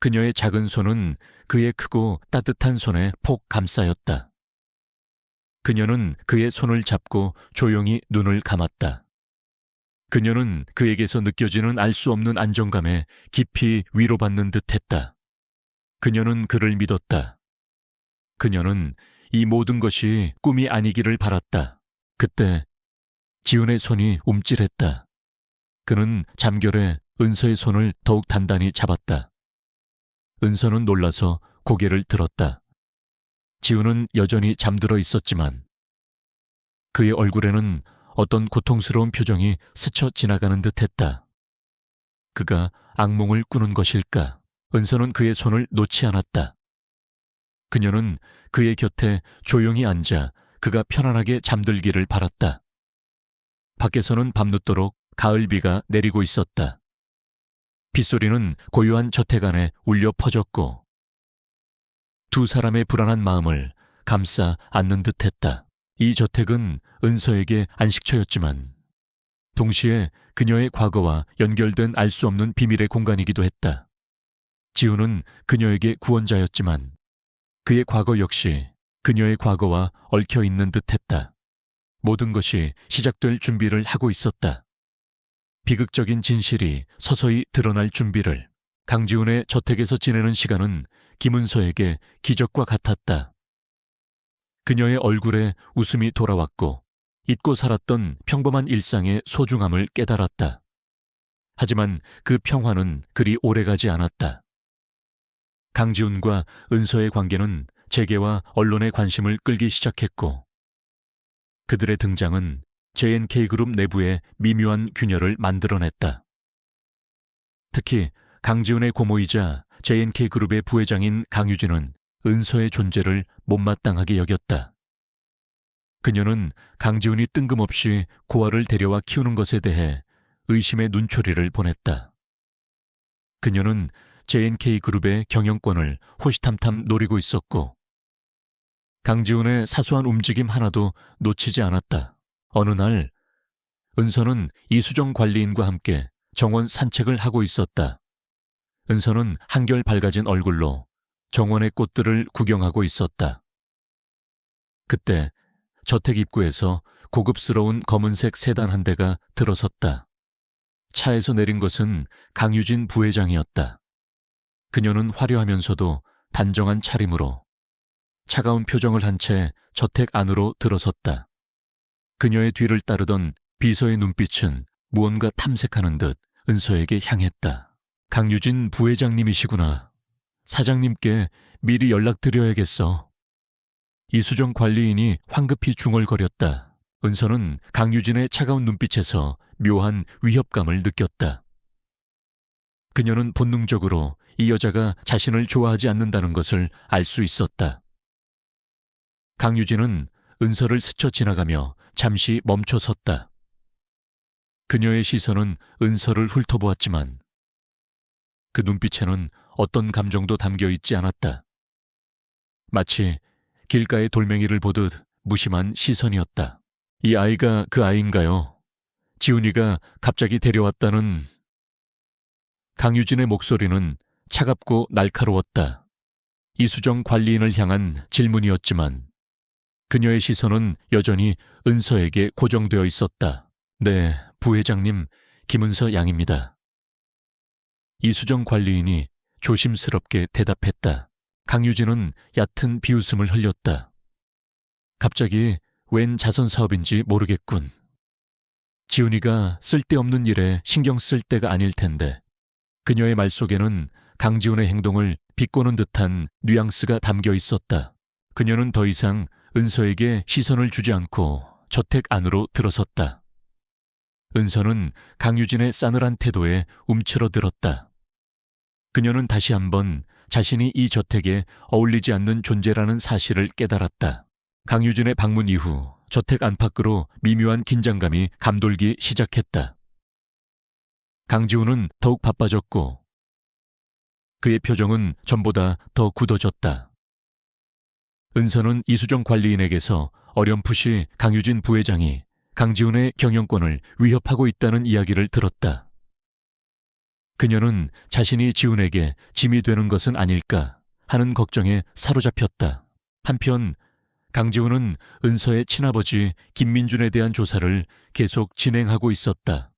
그녀의 작은 손은 그의 크고 따뜻한 손에 폭 감싸였다. 그녀는 그의 손을 잡고 조용히 눈을 감았다. 그녀는 그에게서 느껴지는 알 수 없는 안정감에 깊이 위로받는 듯했다. 그녀는 그를 믿었다. 그녀는 이 모든 것이 꿈이 아니기를 바랐다. 그때 지훈의 손이 움찔했다. 그는 잠결에 은서의 손을 더욱 단단히 잡았다. 은서는 놀라서 고개를 들었다. 지훈은 여전히 잠들어 있었지만 그의 얼굴에는 어떤 고통스러운 표정이 스쳐 지나가는 듯했다. 그가 악몽을 꾸는 것일까? 은서는 그의 손을 놓지 않았다. 그녀는 그의 곁에 조용히 앉아 그가 편안하게 잠들기를 바랐다. 밖에서는 밤늦도록 가을비가 내리고 있었다. 빗소리는 고요한 저택 안에 울려 퍼졌고 두 사람의 불안한 마음을 감싸 안는 듯했다. 이 저택은 은서에게 안식처였지만 동시에 그녀의 과거와 연결된 알 수 없는 비밀의 공간이기도 했다. 지우는 그녀에게 구원자였지만 그의 과거 역시 그녀의 과거와 얽혀 있는 듯했다. 모든 것이 시작될 준비를 하고 있었다. 비극적인 진실이 서서히 드러날 준비를. 강지훈의 저택에서 지내는 시간은 김은서에게 기적과 같았다. 그녀의 얼굴에 웃음이 돌아왔고 잊고 살았던 평범한 일상의 소중함을 깨달았다. 하지만 그 평화는 그리 오래가지 않았다. 강지훈과 은서의 관계는 재계와 언론의 관심을 끌기 시작했고 그들의 등장은 JNK그룹 내부에 미묘한 균열을 만들어냈다. 특히 강지훈의 고모이자 JNK그룹의 부회장인 강유진은 은서의 존재를 못마땅하게 여겼다. 그녀는 강지훈이 뜬금없이 고아를 데려와 키우는 것에 대해 의심의 눈초리를 보냈다. 그녀는 JNK그룹의 경영권을 호시탐탐 노리고 있었고 강지훈의 사소한 움직임 하나도 놓치지 않았다. 어느 날 은서는 이수정 관리인과 함께 정원 산책을 하고 있었다. 은서는 한결 밝아진 얼굴로 정원의 꽃들을 구경하고 있었다. 그때 저택 입구에서 고급스러운 검은색 세단 한 대가 들어섰다. 차에서 내린 것은 강유진 부회장이었다. 그녀는 화려하면서도 단정한 차림으로 차가운 표정을 한 채 저택 안으로 들어섰다. 그녀의 뒤를 따르던 비서의 눈빛은 무언가 탐색하는 듯 은서에게 향했다. 강유진 부회장님이시구나. 사장님께 미리 연락드려야겠어. 이수정 관리인이 황급히 중얼거렸다. 은서는 강유진의 차가운 눈빛에서 묘한 위협감을 느꼈다. 그녀는 본능적으로 이 여자가 자신을 좋아하지 않는다는 것을 알 수 있었다. 강유진은 은서를 스쳐 지나가며 잠시 멈춰 섰다. 그녀의 시선은 은서를 훑어보았지만 그 눈빛에는 어떤 감정도 담겨 있지 않았다. 마치 길가의 돌멩이를 보듯 무심한 시선이었다. 이 아이가 그 아이인가요? 지훈이가 갑자기 데려왔다는... 강유진의 목소리는 차갑고 날카로웠다. 이수정 관리인을 향한 질문이었지만 그녀의 시선은 여전히 은서에게 고정되어 있었다. 네, 부회장님, 김은서 양입니다. 이수정 관리인이 조심스럽게 대답했다. 강유진은 얕은 비웃음을 흘렸다. 갑자기 웬 자선 사업인지 모르겠군. 지훈이가 쓸데없는 일에 신경 쓸 때가 아닐 텐데. 그녀의 말 속에는 강지훈의 행동을 비꼬는 듯한 뉘앙스가 담겨 있었다. 그녀는 더 이상 은서에게 시선을 주지 않고 저택 안으로 들어섰다. 은서는 강유진의 싸늘한 태도에 움츠러들었다. 그녀는 다시 한번 자신이 이 저택에 어울리지 않는 존재라는 사실을 깨달았다. 강유진의 방문 이후 저택 안팎으로 미묘한 긴장감이 감돌기 시작했다. 강지훈은 더욱 바빠졌고 그의 표정은 전보다 더 굳어졌다. 은서는 이수정 관리인에게서 어렴풋이 강유진 부회장이 강지훈의 경영권을 위협하고 있다는 이야기를 들었다. 그녀는 자신이 지훈에게 짐이 되는 것은 아닐까 하는 걱정에 사로잡혔다. 한편 강지훈은 은서의 친아버지 김민준에 대한 조사를 계속 진행하고 있었다.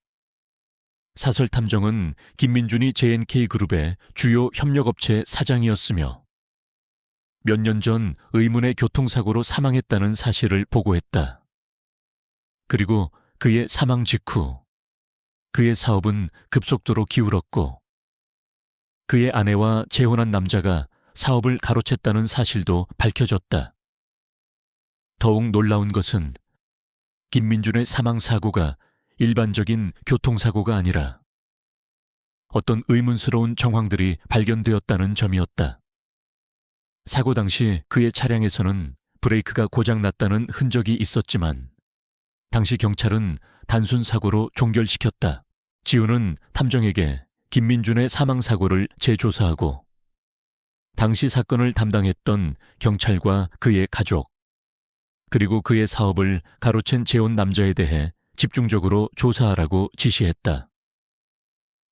사설탐정은 김민준이 JNK그룹의 주요 협력업체 사장이었으며 몇 년 전 의문의 교통사고로 사망했다는 사실을 보고했다. 그리고 그의 사망 직후 그의 사업은 급속도로 기울었고 그의 아내와 재혼한 남자가 사업을 가로챘다는 사실도 밝혀졌다. 더욱 놀라운 것은 김민준의 사망 사고가 일반적인 교통사고가 아니라 어떤 의문스러운 정황들이 발견되었다는 점이었다. 사고 당시 그의 차량에서는 브레이크가 고장났다는 흔적이 있었지만 당시 경찰은 단순 사고로 종결시켰다. 지우는 탐정에게 김민준의 사망사고를 재조사하고 당시 사건을 담당했던 경찰과 그의 가족, 그리고 그의 사업을 가로챈 재혼 남자에 대해 집중적으로 조사하라고 지시했다.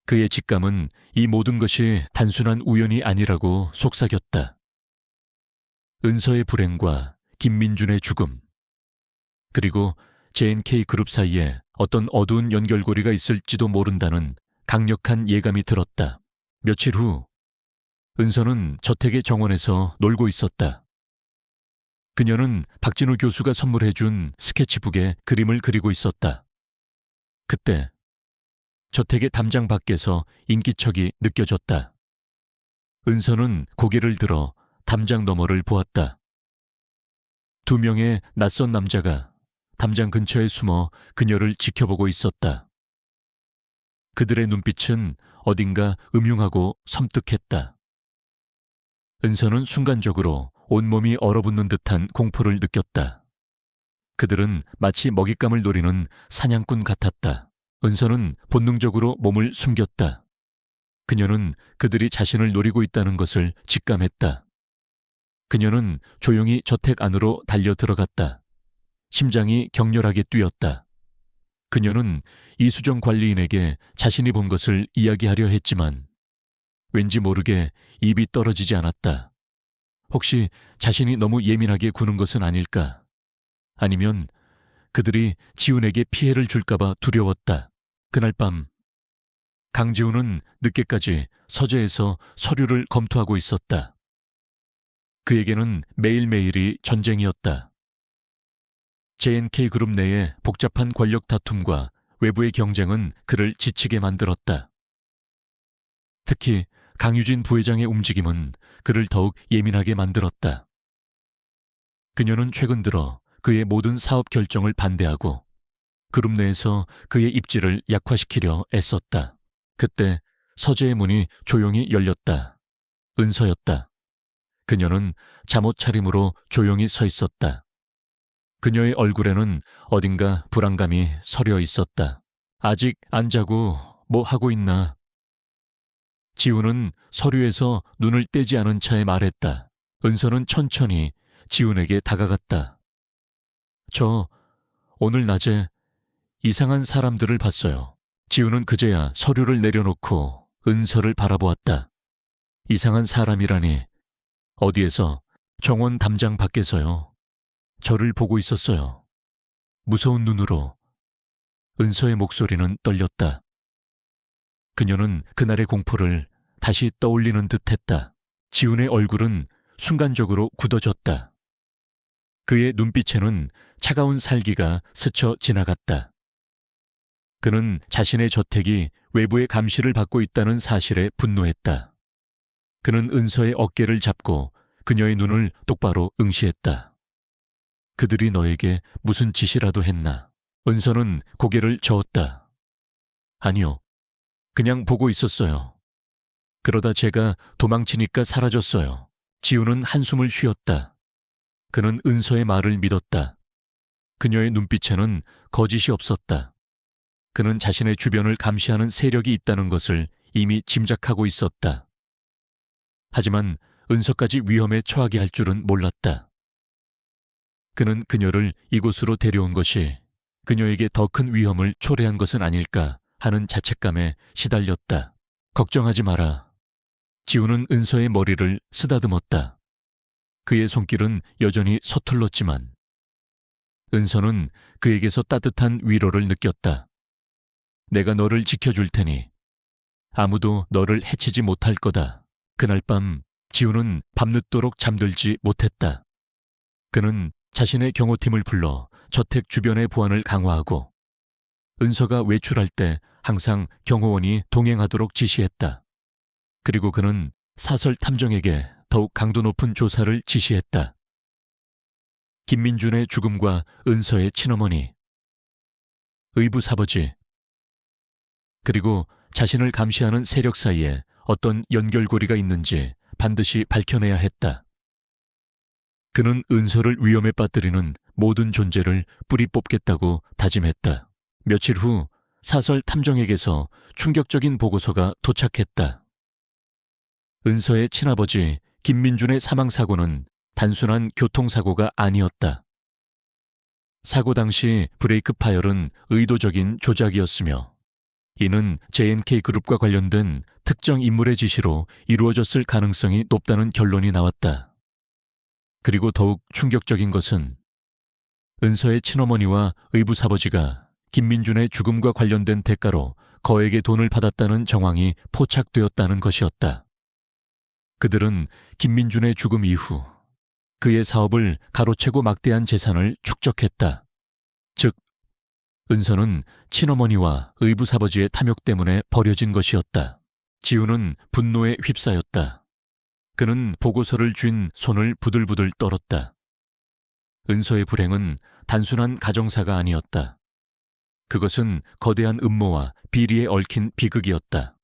그의 직감은 이 모든 것이 단순한 우연이 아니라고 속삭였다. 은서의 불행과 김민준의 죽음, 그리고 J&K 그룹 사이에 어떤 어두운 연결고리가 있을지도 모른다는 강력한 예감이 들었다. 며칠 후 은서는 저택의 정원에서 놀고 있었다. 그녀는 박진우 교수가 선물해준 스케치북에 그림을 그리고 있었다. 그때 저택의 담장 밖에서 인기척이 느껴졌다. 은서는 고개를 들어 담장 너머를 보았다. 두 명의 낯선 남자가 담장 근처에 숨어 그녀를 지켜보고 있었다. 그들의 눈빛은 어딘가 음흉하고 섬뜩했다. 은서는 순간적으로 온몸이 얼어붙는 듯한 공포를 느꼈다. 그들은 마치 먹잇감을 노리는 사냥꾼 같았다. 은서는 본능적으로 몸을 숨겼다. 그녀는 그들이 자신을 노리고 있다는 것을 직감했다. 그녀는 조용히 저택 안으로 달려 들어갔다. 심장이 격렬하게 뛰었다. 그녀는 이수정 관리인에게 자신이 본 것을 이야기하려 했지만 왠지 모르게 입이 떨어지지 않았다. 혹시 자신이 너무 예민하게 구는 것은 아닐까? 아니면 그들이 지훈에게 피해를 줄까봐 두려웠다. 그날 밤 강지훈은 늦게까지 서재에서 서류를 검토하고 있었다. 그에게는 매일매일이 전쟁이었다. J&K 그룹 내의 복잡한 권력 다툼과 외부의 경쟁은 그를 지치게 만들었다. 특히 강유진 부회장의 움직임은 그를 더욱 예민하게 만들었다. 그녀는 최근 들어 그의 모든 사업 결정을 반대하고 그룹 내에서 그의 입지를 약화시키려 애썼다. 그때 서재의 문이 조용히 열렸다. 은서였다. 그녀는 잠옷 차림으로 조용히 서 있었다. 그녀의 얼굴에는 어딘가 불안감이 서려 있었다. 아직 안 자고 뭐 하고 있나? 지훈은 서류에서 눈을 떼지 않은 차에 말했다. 은서는 천천히 지훈에게 다가갔다. 저 오늘 낮에 이상한 사람들을 봤어요. 지훈은 그제야 서류를 내려놓고 은서를 바라보았다. 이상한 사람이라니. 어디에서? 정원 담장 밖에서요. 저를 보고 있었어요. 무서운 눈으로. 은서의 목소리는 떨렸다. 그녀는 그날의 공포를 다시 떠올리는 듯했다. 지훈의 얼굴은 순간적으로 굳어졌다. 그의 눈빛에는 차가운 살기가 스쳐 지나갔다. 그는 자신의 저택이 외부의 감시를 받고 있다는 사실에 분노했다. 그는 은서의 어깨를 잡고 그녀의 눈을 똑바로 응시했다. 그들이 너에게 무슨 짓이라도 했나? 은서는 고개를 저었다. 아니요. 그냥 보고 있었어요. 그러다 제가 도망치니까 사라졌어요. 지훈은 한숨을 쉬었다. 그는 은서의 말을 믿었다. 그녀의 눈빛에는 거짓이 없었다. 그는 자신의 주변을 감시하는 세력이 있다는 것을 이미 짐작하고 있었다. 하지만 은서까지 위험에 처하게 할 줄은 몰랐다. 그는 그녀를 이곳으로 데려온 것이 그녀에게 더 큰 위험을 초래한 것은 아닐까 하는 자책감에 시달렸다. 걱정하지 마라. 지훈은 은서의 머리를 쓰다듬었다. 그의 손길은 여전히 서툴렀지만 은서는 그에게서 따뜻한 위로를 느꼈다. 내가 너를 지켜줄 테니 아무도 너를 해치지 못할 거다. 그날 밤 지훈은 밤늦도록 잠들지 못했다. 그는 자신의 경호팀을 불러 저택 주변의 보안을 강화하고 은서가 외출할 때 항상 경호원이 동행하도록 지시했다. 그리고 그는 사설 탐정에게 더욱 강도 높은 조사를 지시했다. 김민준의 죽음과 은서의 친어머니, 의붓아버지, 그리고 자신을 감시하는 세력 사이에 어떤 연결고리가 있는지 반드시 밝혀내야 했다. 그는 은서를 위험에 빠뜨리는 모든 존재를 뿌리 뽑겠다고 다짐했다. 며칠 후 사설 탐정에게서 충격적인 보고서가 도착했다. 은서의 친아버지 김민준의 사망사고는 단순한 교통사고가 아니었다. 사고 당시 브레이크 파열은 의도적인 조작이었으며 이는 J&K 그룹과 관련된 특정 인물의 지시로 이루어졌을 가능성이 높다는 결론이 나왔다. 그리고 더욱 충격적인 것은 은서의 친어머니와 의붓아버지가 김민준의 죽음과 관련된 대가로 거액의 돈을 받았다는 정황이 포착되었다는 것이었다. 그들은 김민준의 죽음 이후 그의 사업을 가로채고 막대한 재산을 축적했다. 즉, 은서는 친어머니와 의붓아버지의 탐욕 때문에 버려진 것이었다. 지우는 분노에 휩싸였다. 그는 보고서를 쥔 손을 부들부들 떨었다. 은서의 불행은 단순한 가정사가 아니었다. 그것은 거대한 음모와 비리에 얽힌 비극이었다.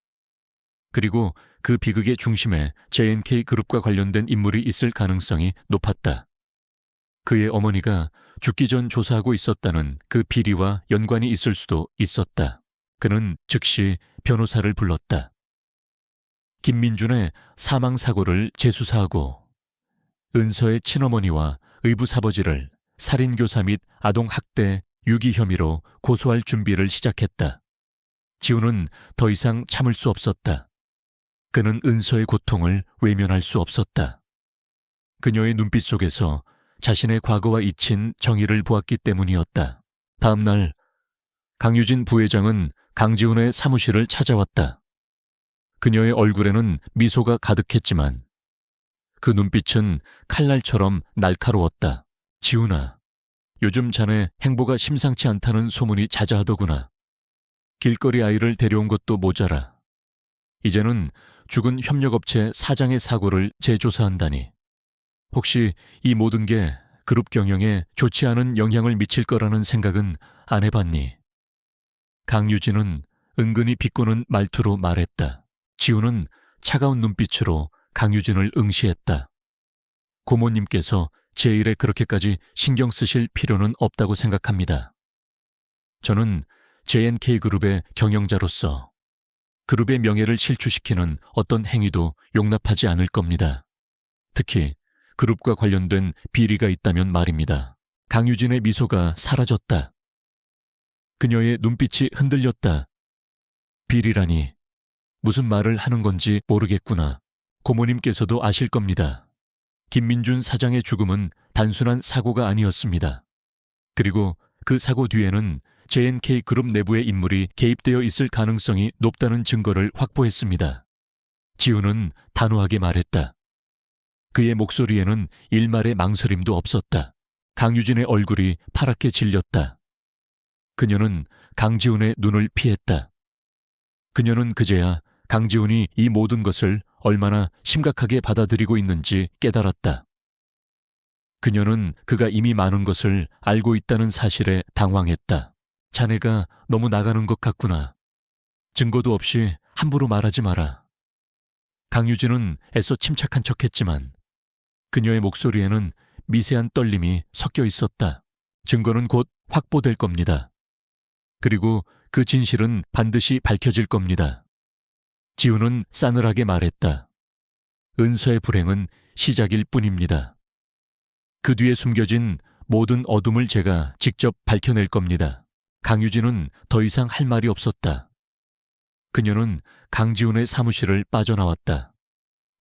그리고 그 비극의 중심에 J&K 그룹과 관련된 인물이 있을 가능성이 높았다. 그의 어머니가 죽기 전 조사하고 있었다는 그 비리와 연관이 있을 수도 있었다. 그는 즉시 변호사를 불렀다. 김민준의 사망사고를 재수사하고 은서의 친어머니와 의붓아버지를 살인교사 및 아동학대, 유기 혐의로 고소할 준비를 시작했다. 지우는 더 이상 참을 수 없었다. 그는 은서의 고통을 외면할 수 없었다. 그녀의 눈빛 속에서 자신의 과거와 잊힌 정의를 보았기 때문이었다. 다음 날 강유진 부회장은 강지훈의 사무실을 찾아왔다. 그녀의 얼굴에는 미소가 가득했지만 그 눈빛은 칼날처럼 날카로웠다. 지훈아, 요즘 자네 행보가 심상치 않다는 소문이 자자하더구나. 길거리 아이를 데려온 것도 모자라. 이제는 죽은 협력업체 사장의 사고를 재조사한다니. 혹시 이 모든 게 그룹 경영에 좋지 않은 영향을 미칠 거라는 생각은 안 해봤니? 강유진은 은근히 비꼬는 말투로 말했다. 지우는 차가운 눈빛으로 강유진을 응시했다. 고모님께서 제 일에 그렇게까지 신경 쓰실 필요는 없다고 생각합니다. 저는 J&K 그룹의 경영자로서 그룹의 명예를 실추시키는 어떤 행위도 용납하지 않을 겁니다. 특히 그룹과 관련된 비리가 있다면 말입니다. 강유진의 미소가 사라졌다. 그녀의 눈빛이 흔들렸다. 비리라니 무슨 말을 하는 건지 모르겠구나. 고모님께서도 아실 겁니다. 김민준 사장의 죽음은 단순한 사고가 아니었습니다. 그리고 그 사고 뒤에는 J&K 그룹 내부의 인물이 개입되어 있을 가능성이 높다는 증거를 확보했습니다. 지우는 단호하게 말했다. 그의 목소리에는 일말의 망설임도 없었다. 강유진의 얼굴이 파랗게 질렸다. 그녀는 강지훈의 눈을 피했다. 그녀는 그제야 강지훈이 이 모든 것을 얼마나 심각하게 받아들이고 있는지 깨달았다. 그녀는 그가 이미 많은 것을 알고 있다는 사실에 당황했다. 자네가 너무 나가는 것 같구나. 증거도 없이 함부로 말하지 마라. 강유진은 애써 침착한 척했지만 그녀의 목소리에는 미세한 떨림이 섞여 있었다. 증거는 곧 확보될 겁니다. 그리고 그 진실은 반드시 밝혀질 겁니다. 지우는 싸늘하게 말했다. 은서의 불행은 시작일 뿐입니다. 그 뒤에 숨겨진 모든 어둠을 제가 직접 밝혀낼 겁니다. 강유진은 더 이상 할 말이 없었다. 그녀는 강지훈의 사무실을 빠져나왔다.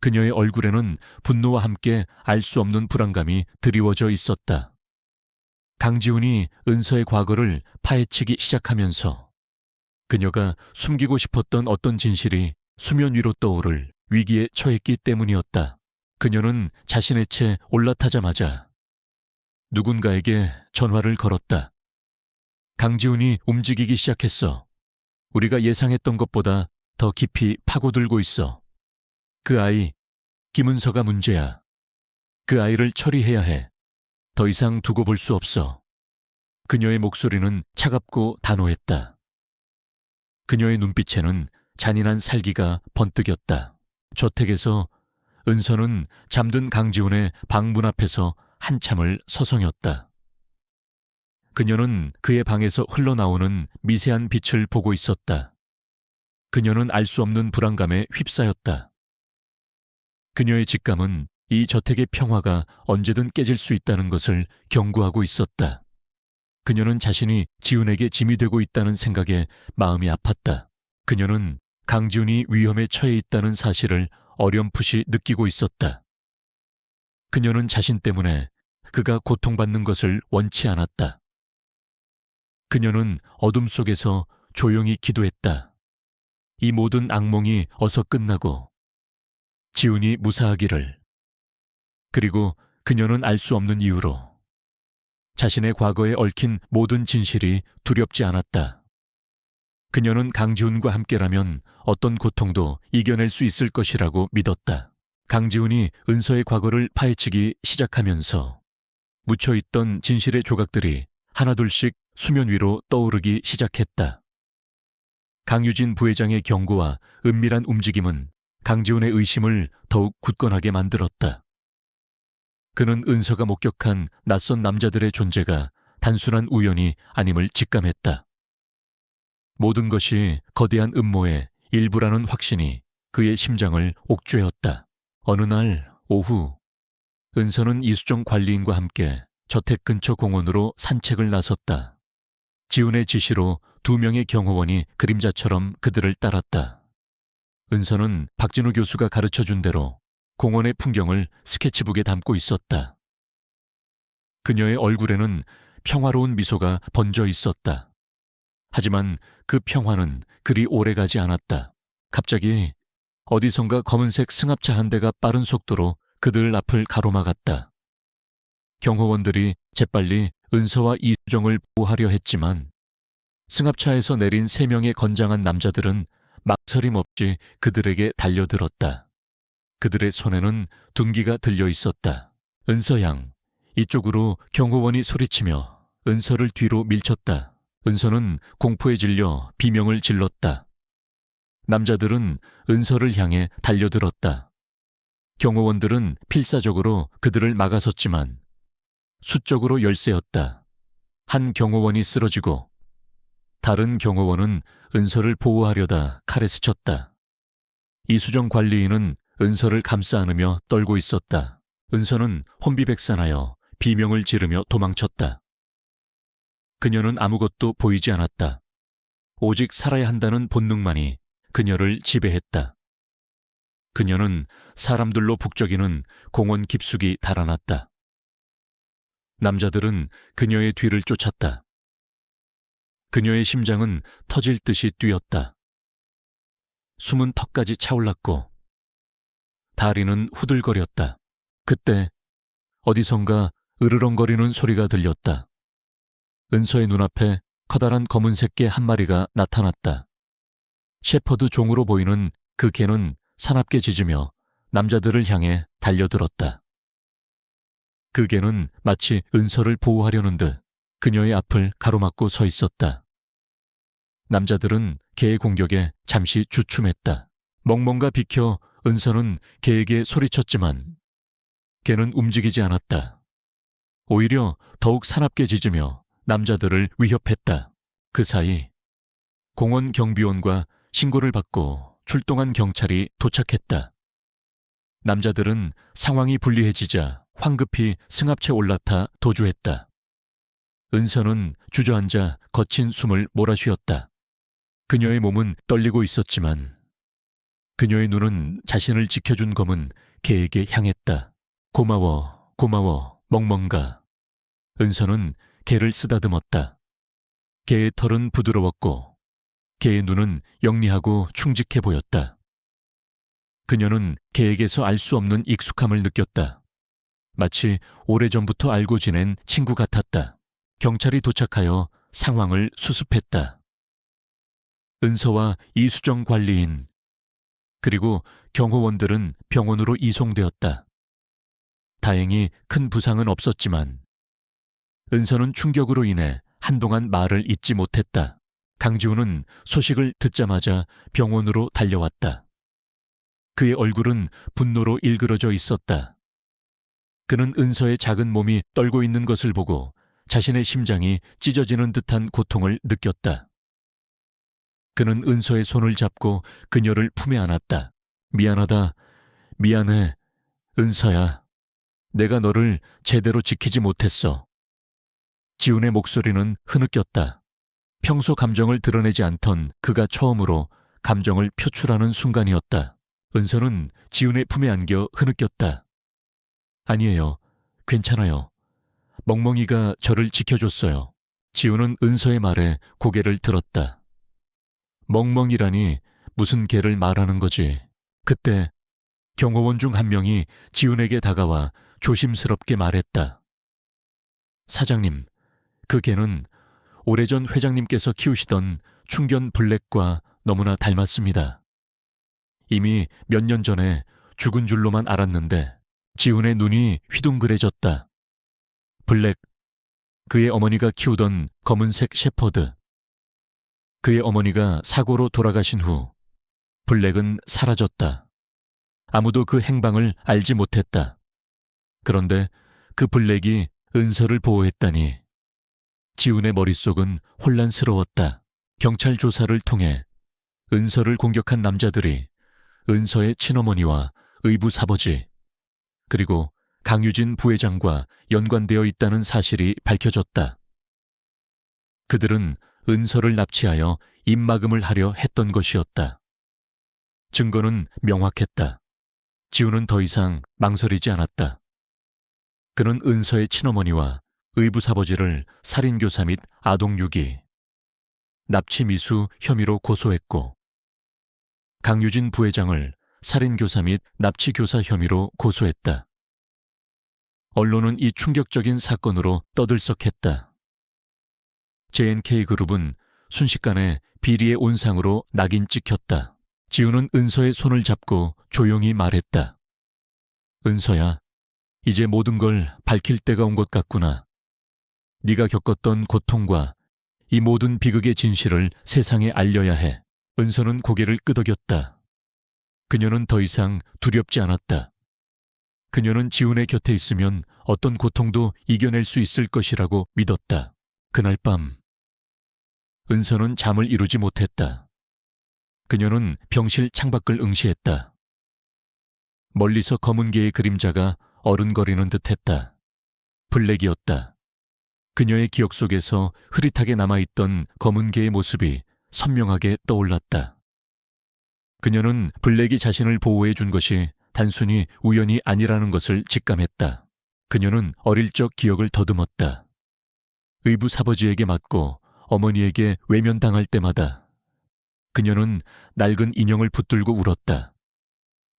그녀의 얼굴에는 분노와 함께 알 수 없는 불안감이 드리워져 있었다. 강지훈이 은서의 과거를 파헤치기 시작하면서 그녀가 숨기고 싶었던 어떤 진실이 수면 위로 떠오를 위기에 처했기 때문이었다. 그녀는 자신의 채 올라타자마자 누군가에게 전화를 걸었다. 강지훈이 움직이기 시작했어. 우리가 예상했던 것보다 더 깊이 파고들고 있어. 그 아이, 김은서가 문제야. 그 아이를 처리해야 해. 더 이상 두고 볼 수 없어. 그녀의 목소리는 차갑고 단호했다. 그녀의 눈빛에는 잔인한 살기가 번뜩였다. 저택에서 은서는 잠든 강지훈의 방문 앞에서 한참을 서성였다. 그녀는 그의 방에서 흘러나오는 미세한 빛을 보고 있었다. 그녀는 알 수 없는 불안감에 휩싸였다. 그녀의 직감은 이 저택의 평화가 언제든 깨질 수 있다는 것을 경고하고 있었다. 그녀는 자신이 지훈에게 짐이 되고 있다는 생각에 마음이 아팠다. 그녀는 강지훈이 위험에 처해 있다는 사실을 어렴풋이 느끼고 있었다. 그녀는 자신 때문에 그가 고통받는 것을 원치 않았다. 그녀는 어둠 속에서 조용히 기도했다. 이 모든 악몽이 어서 끝나고 지훈이 무사하기를. 그리고 그녀는 알 수 없는 이유로 자신의 과거에 얽힌 모든 진실이 두렵지 않았다. 그녀는 강지훈과 함께라면 어떤 고통도 이겨낼 수 있을 것이라고 믿었다. 강지훈이 은서의 과거를 파헤치기 시작하면서 묻혀있던 진실의 조각들이 하나둘씩 수면 위로 떠오르기 시작했다. 강유진 부회장의 경고와 은밀한 움직임은 강지훈의 의심을 더욱 굳건하게 만들었다. 그는 은서가 목격한 낯선 남자들의 존재가 단순한 우연이 아님을 직감했다. 모든 것이 거대한 음모의 일부라는 확신이 그의 심장을 옥죄었다. 어느 날 오후, 은서는 이수정 관리인과 함께 저택 근처 공원으로 산책을 나섰다. 지훈의 지시로 2명의 경호원이 그림자처럼 그들을 따랐다. 은서는 박진우 교수가 가르쳐준 대로 공원의 풍경을 스케치북에 담고 있었다. 그녀의 얼굴에는 평화로운 미소가 번져 있었다. 하지만 그 평화는 그리 오래가지 않았다. 갑자기 어디선가 검은색 승합차 한 대가 빠른 속도로 그들 앞을 가로막았다. 경호원들이 재빨리 은서와 이수정을 보호하려 했지만 승합차에서 내린 3명의 건장한 남자들은 망설임 없이 그들에게 달려들었다. 그들의 손에는 둔기가 들려 있었다. 은서양, 이쪽으로 경호원이 소리치며 은서를 뒤로 밀쳤다. 은서는 공포에 질려 비명을 질렀다. 남자들은 은서를 향해 달려들었다. 경호원들은 필사적으로 그들을 막아섰지만 수적으로 열세였다. 한 경호원이 쓰러지고 다른 경호원은 은서를 보호하려다 칼에 스쳤다. 이수정 관리인은 은서를 감싸 안으며 떨고 있었다. 은서는 혼비백산하여 비명을 지르며 도망쳤다. 그녀는 아무것도 보이지 않았다. 오직 살아야 한다는 본능만이 그녀를 지배했다. 그녀는 사람들로 북적이는 공원 깊숙이 달아났다. 남자들은 그녀의 뒤를 쫓았다. 그녀의 심장은 터질 듯이 뛰었다. 숨은 턱까지 차올랐고 다리는 후들거렸다. 그때 어디선가 으르렁거리는 소리가 들렸다. 은서의 눈앞에 커다란 검은색 개 한 마리가 나타났다. shepherd 종으로 보이는 그 개는 사납게 짖으며 남자들을 향해 달려들었다. 그 개는 마치 은서를 보호하려는 듯 그녀의 앞을 가로막고 서 있었다. 남자들은 개의 공격에 잠시 주춤했다. 멍멍가 비켜 은서는 개에게 소리쳤지만 개는 움직이지 않았다. 오히려 더욱 사납게 짖으며 남자들을 위협했다. 그 사이 공원 경비원과 신고를 받고 출동한 경찰이 도착했다. 남자들은 상황이 불리해지자 황급히 승합차에 올라타 도주했다. 은서는 주저앉아 거친 숨을 몰아쉬었다. 그녀의 몸은 떨리고 있었지만 그녀의 눈은 자신을 지켜준 검은 개에게 향했다. 고마워, 고마워, 멍멍가. 은서는 개를 쓰다듬었다. 개의 털은 부드러웠고 개의 눈은 영리하고 충직해 보였다. 그녀는 개에게서 알 수 없는 익숙함을 느꼈다. 마치 오래전부터 알고 지낸 친구 같았다. 경찰이 도착하여 상황을 수습했다. 은서와 이수정 관리인 그리고 경호원들은 병원으로 이송되었다. 다행히 큰 부상은 없었지만 은서는 충격으로 인해 한동안 말을 잇지 못했다. 강지훈은 소식을 듣자마자 병원으로 달려왔다. 그의 얼굴은 분노로 일그러져 있었다. 그는 은서의 작은 몸이 떨고 있는 것을 보고 자신의 심장이 찢어지는 듯한 고통을 느꼈다. 그는 은서의 손을 잡고 그녀를 품에 안았다. 미안하다. 미안해. 은서야. 내가 너를 제대로 지키지 못했어. 지훈의 목소리는 흐느꼈다. 평소 감정을 드러내지 않던 그가 처음으로 감정을 표출하는 순간이었다. 은서는 지훈의 품에 안겨 흐느꼈다. 아니에요. 괜찮아요. 멍멍이가 저를 지켜줬어요. 지훈은 은서의 말에 고개를 들었다. 멍멍이라니 무슨 개를 말하는 거지. 그때 경호원 중 한 명이 지훈에게 다가와 조심스럽게 말했다. 사장님, 그 개는 오래전 회장님께서 키우시던 충견 블랙과 너무나 닮았습니다. 이미 몇 년 전에 죽은 줄로만 알았는데 지훈의 눈이 휘둥그레졌다. 블랙, 그의 어머니가 키우던 검은색 shepherd. 그의 어머니가 사고로 돌아가신 후 블랙은 사라졌다. 아무도 그 행방을 알지 못했다. 그런데 그 블랙이 은서를 보호했다니. 지훈의 머릿속은 혼란스러웠다. 경찰 조사를 통해 은서를 공격한 남자들이 은서의 친어머니와 의붓아버지, 그리고 강유진 부회장과 연관되어 있다는 사실이 밝혀졌다. 그들은 은서를 납치하여 입막음을 하려 했던 것이었다. 증거는 명확했다. 지훈은 더 이상 망설이지 않았다. 그는 은서의 친어머니와 의붓아버지를 살인교사 및 아동유기, 납치미수 혐의로 고소했고, 강유진 부회장을 살인교사 및 납치교사 혐의로 고소했다. 언론은 이 충격적인 사건으로 떠들썩했다. JNK그룹은 순식간에 비리의 온상으로 낙인 찍혔다. 지훈은 은서의 손을 잡고 조용히 말했다. 은서야, 이제 모든 걸 밝힐 때가 온 것 같구나. 네가 겪었던 고통과 이 모든 비극의 진실을 세상에 알려야 해. 은서는 고개를 끄덕였다. 그녀는 더 이상 두렵지 않았다. 그녀는 지훈의 곁에 있으면 어떤 고통도 이겨낼 수 있을 것이라고 믿었다. 그날 밤 은서는 잠을 이루지 못했다. 그녀는 병실 창밖을 응시했다. 멀리서 검은 개의 그림자가 어른거리는 듯했다. 블랙이었다. 그녀의 기억 속에서 흐릿하게 남아있던 검은 개의 모습이 선명하게 떠올랐다. 그녀는 블랙이 자신을 보호해 준 것이 단순히 우연이 아니라는 것을 직감했다. 그녀는 어릴 적 기억을 더듬었다. 의붓아버지에게 맞고 어머니에게 외면당할 때마다 그녀는 낡은 인형을 붙들고 울었다.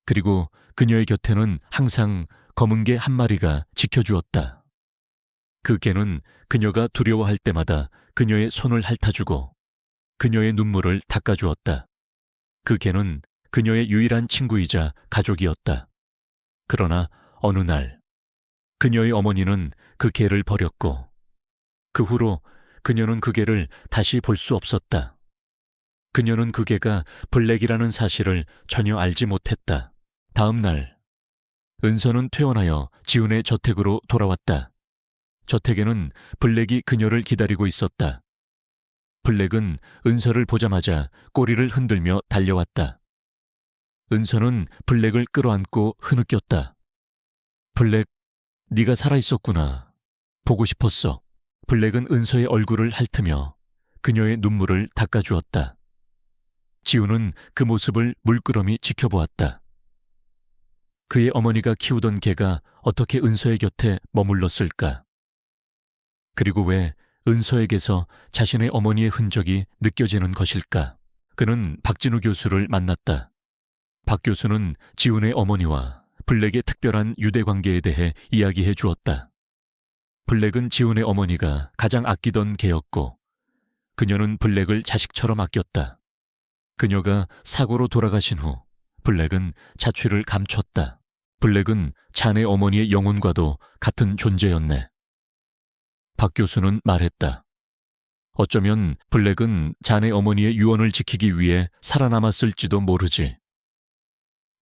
그리고 그녀의 곁에는 항상 검은 개 한 마리가 지켜주었다. 그 개는 그녀가 두려워할 때마다 그녀의 손을 핥아주고 그녀의 눈물을 닦아주었다. 그 개는 그녀의 유일한 친구이자 가족이었다. 그러나 어느 날 그녀의 어머니는 그 개를 버렸고 그 후로 그녀는 그 개를 다시 볼 수 없었다. 그녀는 그 개가 블랙이라는 사실을 전혀 알지 못했다. 다음 날 은서는 퇴원하여 지훈의 저택으로 돌아왔다. 저택에는 블랙이 그녀를 기다리고 있었다. 블랙은 은서를 보자마자 꼬리를 흔들며 달려왔다. 은서는 블랙을 끌어안고 흐느꼈다. 블랙, 네가 살아있었구나. 보고 싶었어. 블랙은 은서의 얼굴을 핥으며 그녀의 눈물을 닦아주었다. 지훈은 그 모습을 물끄러미 지켜보았다. 그의 어머니가 키우던 개가 어떻게 은서의 곁에 머물렀을까? 그리고 왜 은서에게서 자신의 어머니의 흔적이 느껴지는 것일까? 그는 박진우 교수를 만났다. 박 교수는 지훈의 어머니와 블랙의 특별한 유대관계에 대해 이야기해 주었다. 블랙은 지훈의 어머니가 가장 아끼던 개였고 그녀는 블랙을 자식처럼 아꼈다. 그녀가 사고로 돌아가신 후 블랙은 자취를 감췄다. 블랙은 자네 어머니의 영혼과도 같은 존재였네. 박 교수는 말했다. 어쩌면 블랙은 자네 어머니의 유언을 지키기 위해 살아남았을지도 모르지.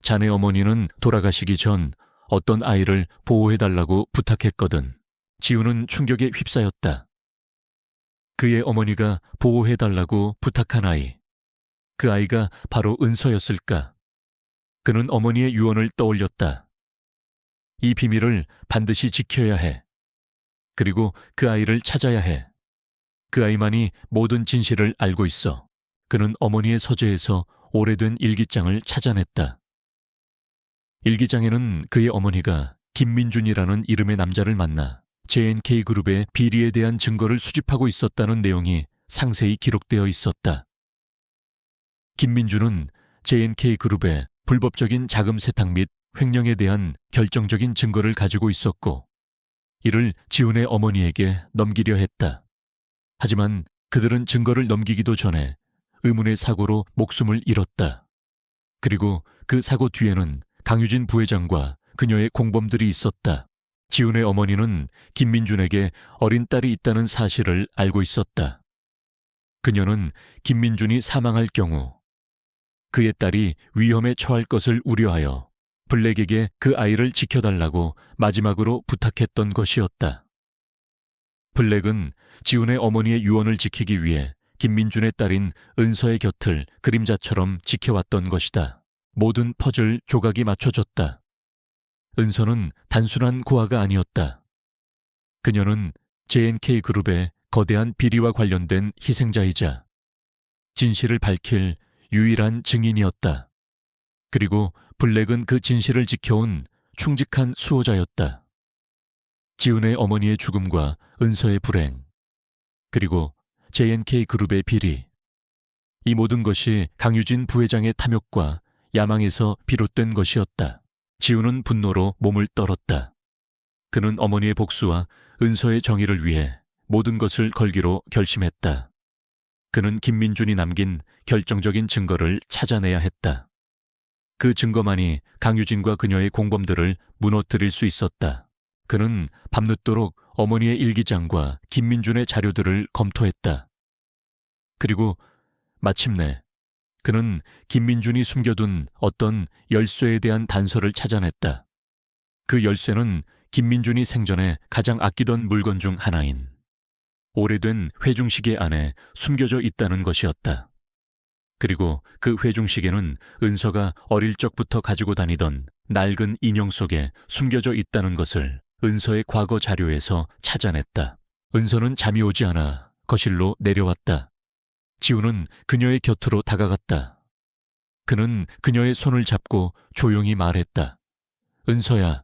자네 어머니는 돌아가시기 전 어떤 아이를 보호해달라고 부탁했거든. 지우는 충격에 휩싸였다. 그의 어머니가 보호해달라고 부탁한 아이. 그 아이가 바로 은서였을까? 그는 어머니의 유언을 떠올렸다. 이 비밀을 반드시 지켜야 해. 그리고 그 아이를 찾아야 해. 그 아이만이 모든 진실을 알고 있어. 그는 어머니의 서재에서 오래된 일기장을 찾아냈다. 일기장에는 그의 어머니가 김민준이라는 이름의 남자를 만나 JNK그룹의 비리에 대한 증거를 수집하고 있었다는 내용이 상세히 기록되어 있었다. 김민준은 JNK그룹의 불법적인 자금 세탁 및 횡령에 대한 결정적인 증거를 가지고 있었고, 이를 지훈의 어머니에게 넘기려 했다. 하지만 그들은 증거를 넘기기도 전에 의문의 사고로 목숨을 잃었다. 그리고 그 사고 뒤에는 강유진 부회장과 그녀의 공범들이 있었다. 지훈의 어머니는 김민준에게 어린 딸이 있다는 사실을 알고 있었다. 그녀는 김민준이 사망할 경우 그의 딸이 위험에 처할 것을 우려하여 블랙에게 그 아이를 지켜달라고 마지막으로 부탁했던 것이었다. 블랙은 지훈의 어머니의 유언을 지키기 위해 김민준의 딸인 은서의 곁을 그림자처럼 지켜왔던 것이다. 모든 퍼즐 조각이 맞춰졌다. 은서는 단순한 고아가 아니었다. 그녀는 JNK그룹의 거대한 비리와 관련된 희생자이자 진실을 밝힐 유일한 증인이었다. 그리고 블랙은 그 진실을 지켜온 충직한 수호자였다. 지훈의 어머니의 죽음과 은서의 불행, 그리고 JNK그룹의 비리, 이 모든 것이 강유진 부회장의 탐욕과 야망에서 비롯된 것이었다. 지훈은 분노로 몸을 떨었다. 그는 어머니의 복수와 은서의 정의를 위해 모든 것을 걸기로 결심했다. 그는 김민준이 남긴 결정적인 증거를 찾아내야 했다. 그 증거만이 강유진과 그녀의 공범들을 무너뜨릴 수 있었다. 그는 밤늦도록 어머니의 일기장과 김민준의 자료들을 검토했다. 그리고 마침내 그는 김민준이 숨겨둔 어떤 열쇠에 대한 단서를 찾아냈다. 그 열쇠는 김민준이 생전에 가장 아끼던 물건 중 하나인 오래된 회중시계 안에 숨겨져 있다는 것이었다. 그리고 그 회중시계는 은서가 어릴 적부터 가지고 다니던 낡은 인형 속에 숨겨져 있다는 것을 은서의 과거 자료에서 찾아냈다. 은서는 잠이 오지 않아 거실로 내려왔다. 지훈은 그녀의 곁으로 다가갔다. 그는 그녀의 손을 잡고 조용히 말했다. 은서야,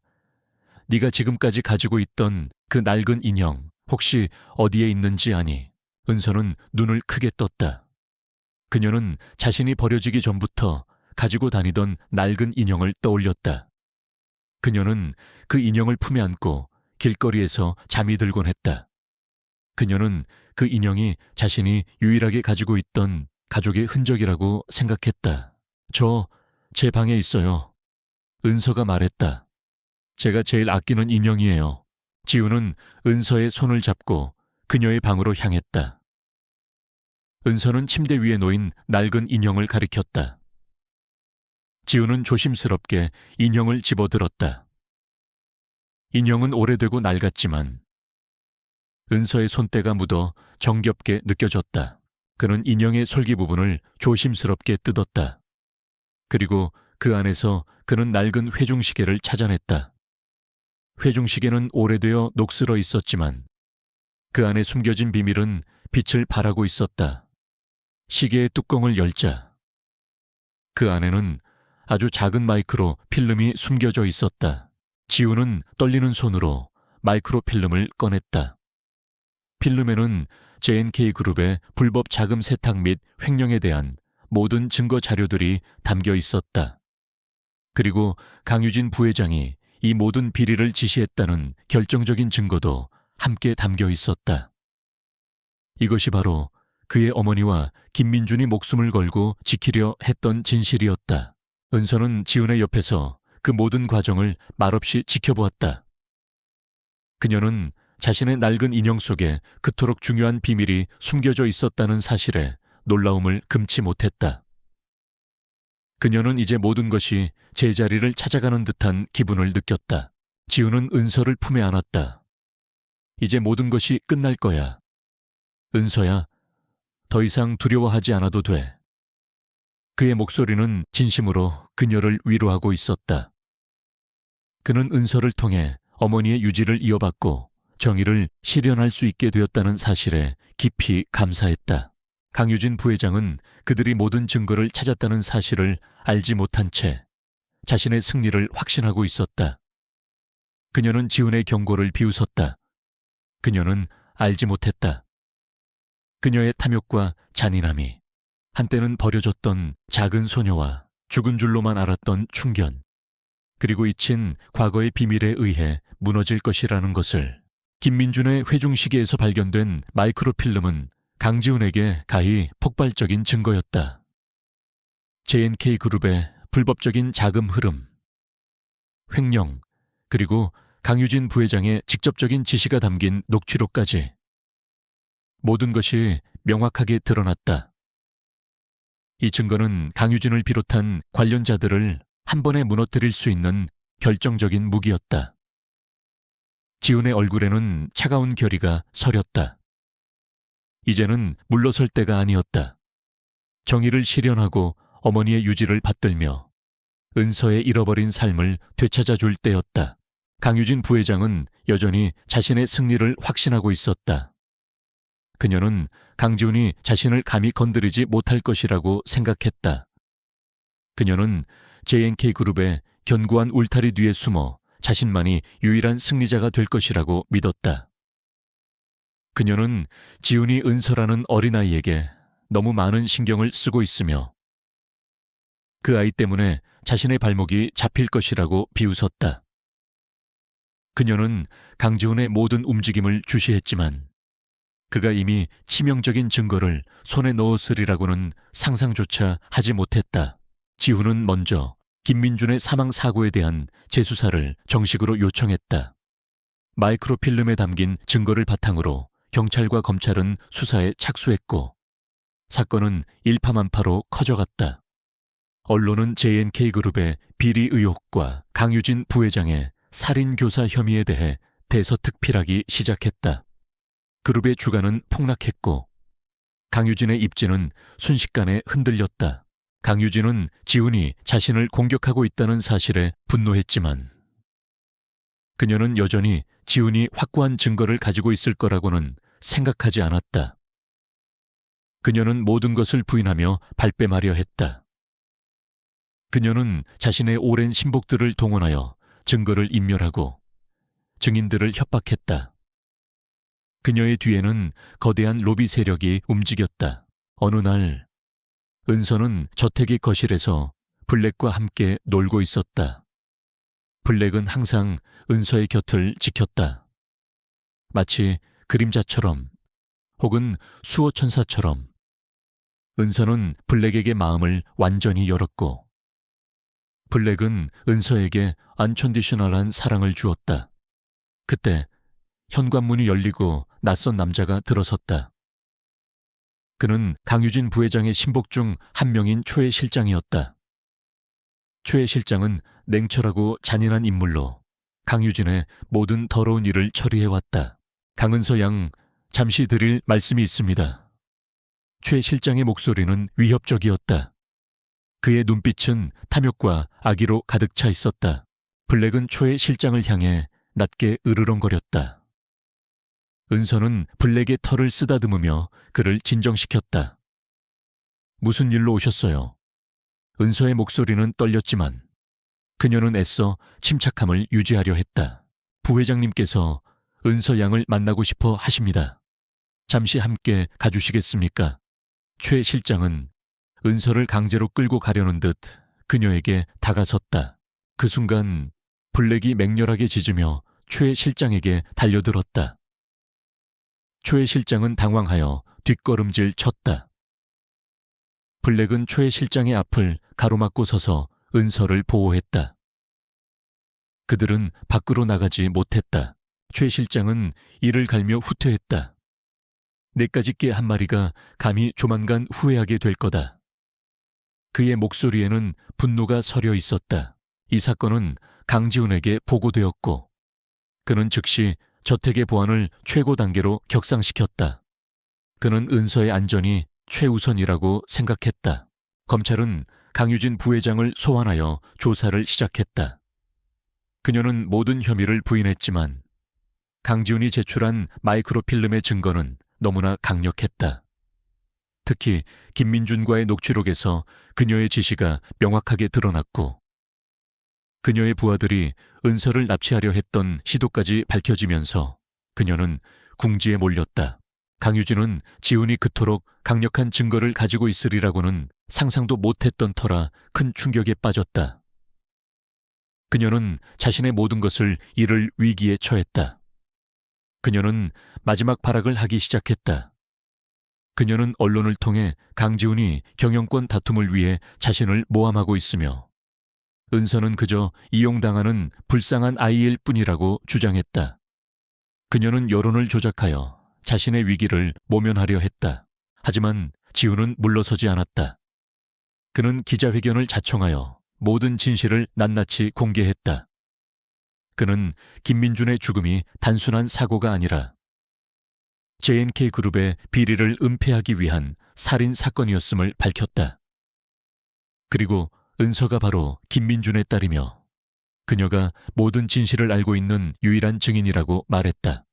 네가 지금까지 가지고 있던 그 낡은 인형 혹시 어디에 있는지 아니? 은서는 눈을 크게 떴다. 그녀는 자신이 버려지기 전부터 가지고 다니던 낡은 인형을 떠올렸다. 그녀는 그 인형을 품에 안고 길거리에서 잠이 들곤 했다. 그녀는 그 인형이 자신이 유일하게 가지고 있던 가족의 흔적이라고 생각했다. 제 방에 있어요. 은서가 말했다. 제가 제일 아끼는 인형이에요. 지훈은 은서의 손을 잡고 그녀의 방으로 향했다. 은서는 침대 위에 놓인 낡은 인형을 가리켰다. 지훈은 조심스럽게 인형을 집어들었다. 인형은 오래되고 낡았지만 은서의 손때가 묻어 정겹게 느껴졌다. 그는 인형의 솔기 부분을 조심스럽게 뜯었다. 그리고 그 안에서 그는 낡은 회중시계를 찾아냈다. 회중시계는 오래되어 녹슬어 있었지만 그 안에 숨겨진 비밀은 빛을 발하고 있었다. 시계의 뚜껑을 열자 그 안에는 아주 작은 마이크로 필름이 숨겨져 있었다. 지훈은 떨리는 손으로 마이크로 필름을 꺼냈다. 필름에는 JNK그룹의 불법 자금 세탁 및 횡령에 대한 모든 증거 자료들이 담겨 있었다. 그리고 강유진 부회장이 이 모든 비리를 지시했다는 결정적인 증거도 함께 담겨 있었다. 이것이 바로 그의 어머니와 김민준이 목숨을 걸고 지키려 했던 진실이었다. 은서는 지훈의 옆에서 그 모든 과정을 말없이 지켜보았다. 그녀는 자신의 낡은 인형 속에 그토록 중요한 비밀이 숨겨져 있었다는 사실에 놀라움을 금치 못했다. 그녀는 이제 모든 것이 제자리를 찾아가는 듯한 기분을 느꼈다. 지우는 은서를 품에 안았다. 이제 모든 것이 끝날 거야. 은서야, 더 이상 두려워하지 않아도 돼. 그의 목소리는 진심으로 그녀를 위로하고 있었다. 그는 은서를 통해 어머니의 유지를 이어받고 정의를 실현할 수 있게 되었다는 사실에 깊이 감사했다. 강유진 부회장은 그들이 모든 증거를 찾았다는 사실을 알지 못한 채 자신의 승리를 확신하고 있었다. 그녀는 지훈의 경고를 비웃었다. 그녀는 알지 못했다. 그녀의 탐욕과 잔인함이 한때는 버려졌던 작은 소녀와 죽은 줄로만 알았던 충견, 그리고 잊힌 과거의 비밀에 의해 무너질 것이라는 것을. 김민준의 회중시계에서 발견된 마이크로필름은 강지훈에게 가히 폭발적인 증거였다. JNK 그룹의 불법적인 자금 흐름, 횡령, 그리고 강유진 부회장의 직접적인 지시가 담긴 녹취록까지 모든 것이 명확하게 드러났다. 이 증거는 강유진을 비롯한 관련자들을 한 번에 무너뜨릴 수 있는 결정적인 무기였다. 지훈의 얼굴에는 차가운 결의가 서렸다. 이제는 물러설 때가 아니었다. 정의를 실현하고 어머니의 유지를 받들며 은서의 잃어버린 삶을 되찾아 줄 때였다. 강유진 부회장은 여전히 자신의 승리를 확신하고 있었다. 그녀는 강지훈이 자신을 감히 건드리지 못할 것이라고 생각했다. 그녀는 JNK 그룹의 견고한 울타리 뒤에 숨어 자신만이 유일한 승리자가 될 것이라고 믿었다. 그녀는 지훈이 은서라는 어린아이에게 너무 많은 신경을 쓰고 있으며 그 아이 때문에 자신의 발목이 잡힐 것이라고 비웃었다. 그녀는 강지훈의 모든 움직임을 주시했지만 그가 이미 치명적인 증거를 손에 넣었으리라고는 상상조차 하지 못했다. 지훈은 먼저 김민준의 사망 사고에 대한 재수사를 정식으로 요청했다. 마이크로필름에 담긴 증거를 바탕으로 경찰과 검찰은 수사에 착수했고 사건은 일파만파로 커져갔다. 언론은 JNK그룹의 비리 의혹과 강유진 부회장의 살인교사 혐의에 대해 대서특필하기 시작했다. 그룹의 주가는 폭락했고 강유진의 입지는 순식간에 흔들렸다. 강유진은 지훈이 자신을 공격하고 있다는 사실에 분노했지만 그녀는 여전히 지훈이 확고한 증거를 가지고 있을 거라고는 생각하지 않았다. 그녀는 모든 것을 부인하며 발뺌하려 했다. 그녀는 자신의 오랜 신복들을 동원하여 증거를 인멸하고 증인들을 협박했다. 그녀의 뒤에는 거대한 로비 세력이 움직였다. 어느 날 은서는 저택의 거실에서 블랙과 함께 놀고 있었다. 블랙은 항상 은서의 곁을 지켰다. 마치 그림자처럼 혹은 수호천사처럼 은서는 블랙에게 마음을 완전히 열었고 블랙은 은서에게 안컨디셔널한 사랑을 주었다. 그때 현관문이 열리고 낯선 남자가 들어섰다. 그는 강유진 부회장의 신복 중 한 명인 초의 실장이었다. 초의 실장은 냉철하고 잔인한 인물로 강유진의 모든 더러운 일을 처리해왔다. 강은서 양, 잠시 드릴 말씀이 있습니다. 최 실장의 목소리는 위협적이었다. 그의 눈빛은 탐욕과 악의로 가득 차 있었다. 블랙은 초의 실장을 향해 낮게 으르렁거렸다. 은서는 블랙의 털을 쓰다듬으며 그를 진정시켰다. 무슨 일로 오셨어요? 은서의 목소리는 떨렸지만 그녀는 애써 침착함을 유지하려 했다. 부회장님께서 은서 양을 만나고 싶어 하십니다. 잠시 함께 가주시겠습니까? 최 실장은 은서를 강제로 끌고 가려는 듯 그녀에게 다가섰다. 그 순간 블랙이 맹렬하게 짖으며 최 실장에게 달려들었다. 최 실장은 당황하여 뒷걸음질 쳤다. 블랙은 최 실장의 앞을 가로막고 서서 은서를 보호했다. 그들은 밖으로 나가지 못했다. 최 실장은 이를 갈며 후퇴했다. 내까짓 개 한 마리가 감히 조만간 후회하게 될 거다. 그의 목소리에는 분노가 서려 있었다. 이 사건은 강지훈에게 보고되었고 그는 즉시 저택의 보안을 최고 단계로 격상시켰다. 그는 은서의 안전이 최우선이라고 생각했다. 검찰은 강유진 부회장을 소환하여 조사를 시작했다. 그녀는 모든 혐의를 부인했지만 강지훈이 제출한 마이크로필름의 증거는 너무나 강력했다. 특히 김민준과의 녹취록에서 그녀의 지시가 명확하게 드러났고 그녀의 부하들이 은서를 납치하려 했던 시도까지 밝혀지면서 그녀는 궁지에 몰렸다. 강유진은 지훈이 그토록 강력한 증거를 가지고 있으리라고는 상상도 못했던 터라 큰 충격에 빠졌다. 그녀는 자신의 모든 것을 잃을 위기에 처했다. 그녀는 마지막 발악을 하기 시작했다. 그녀는 언론을 통해 강지훈이 경영권 다툼을 위해 자신을 모함하고 있으며 은서는 그저 이용당하는 불쌍한 아이일 뿐이라고 주장했다. 그녀는 여론을 조작하여 자신의 위기를 모면하려 했다. 하지만 지훈은 물러서지 않았다. 그는 기자회견을 자청하여 모든 진실을 낱낱이 공개했다. 그는 김민준의 죽음이 단순한 사고가 아니라 JNK그룹의 비리를 은폐하기 위한 살인 사건이었음을 밝혔다. 그리고 은서가 바로 김민준의 딸이며 그녀가 모든 진실을 알고 있는 유일한 증인이라고 말했다.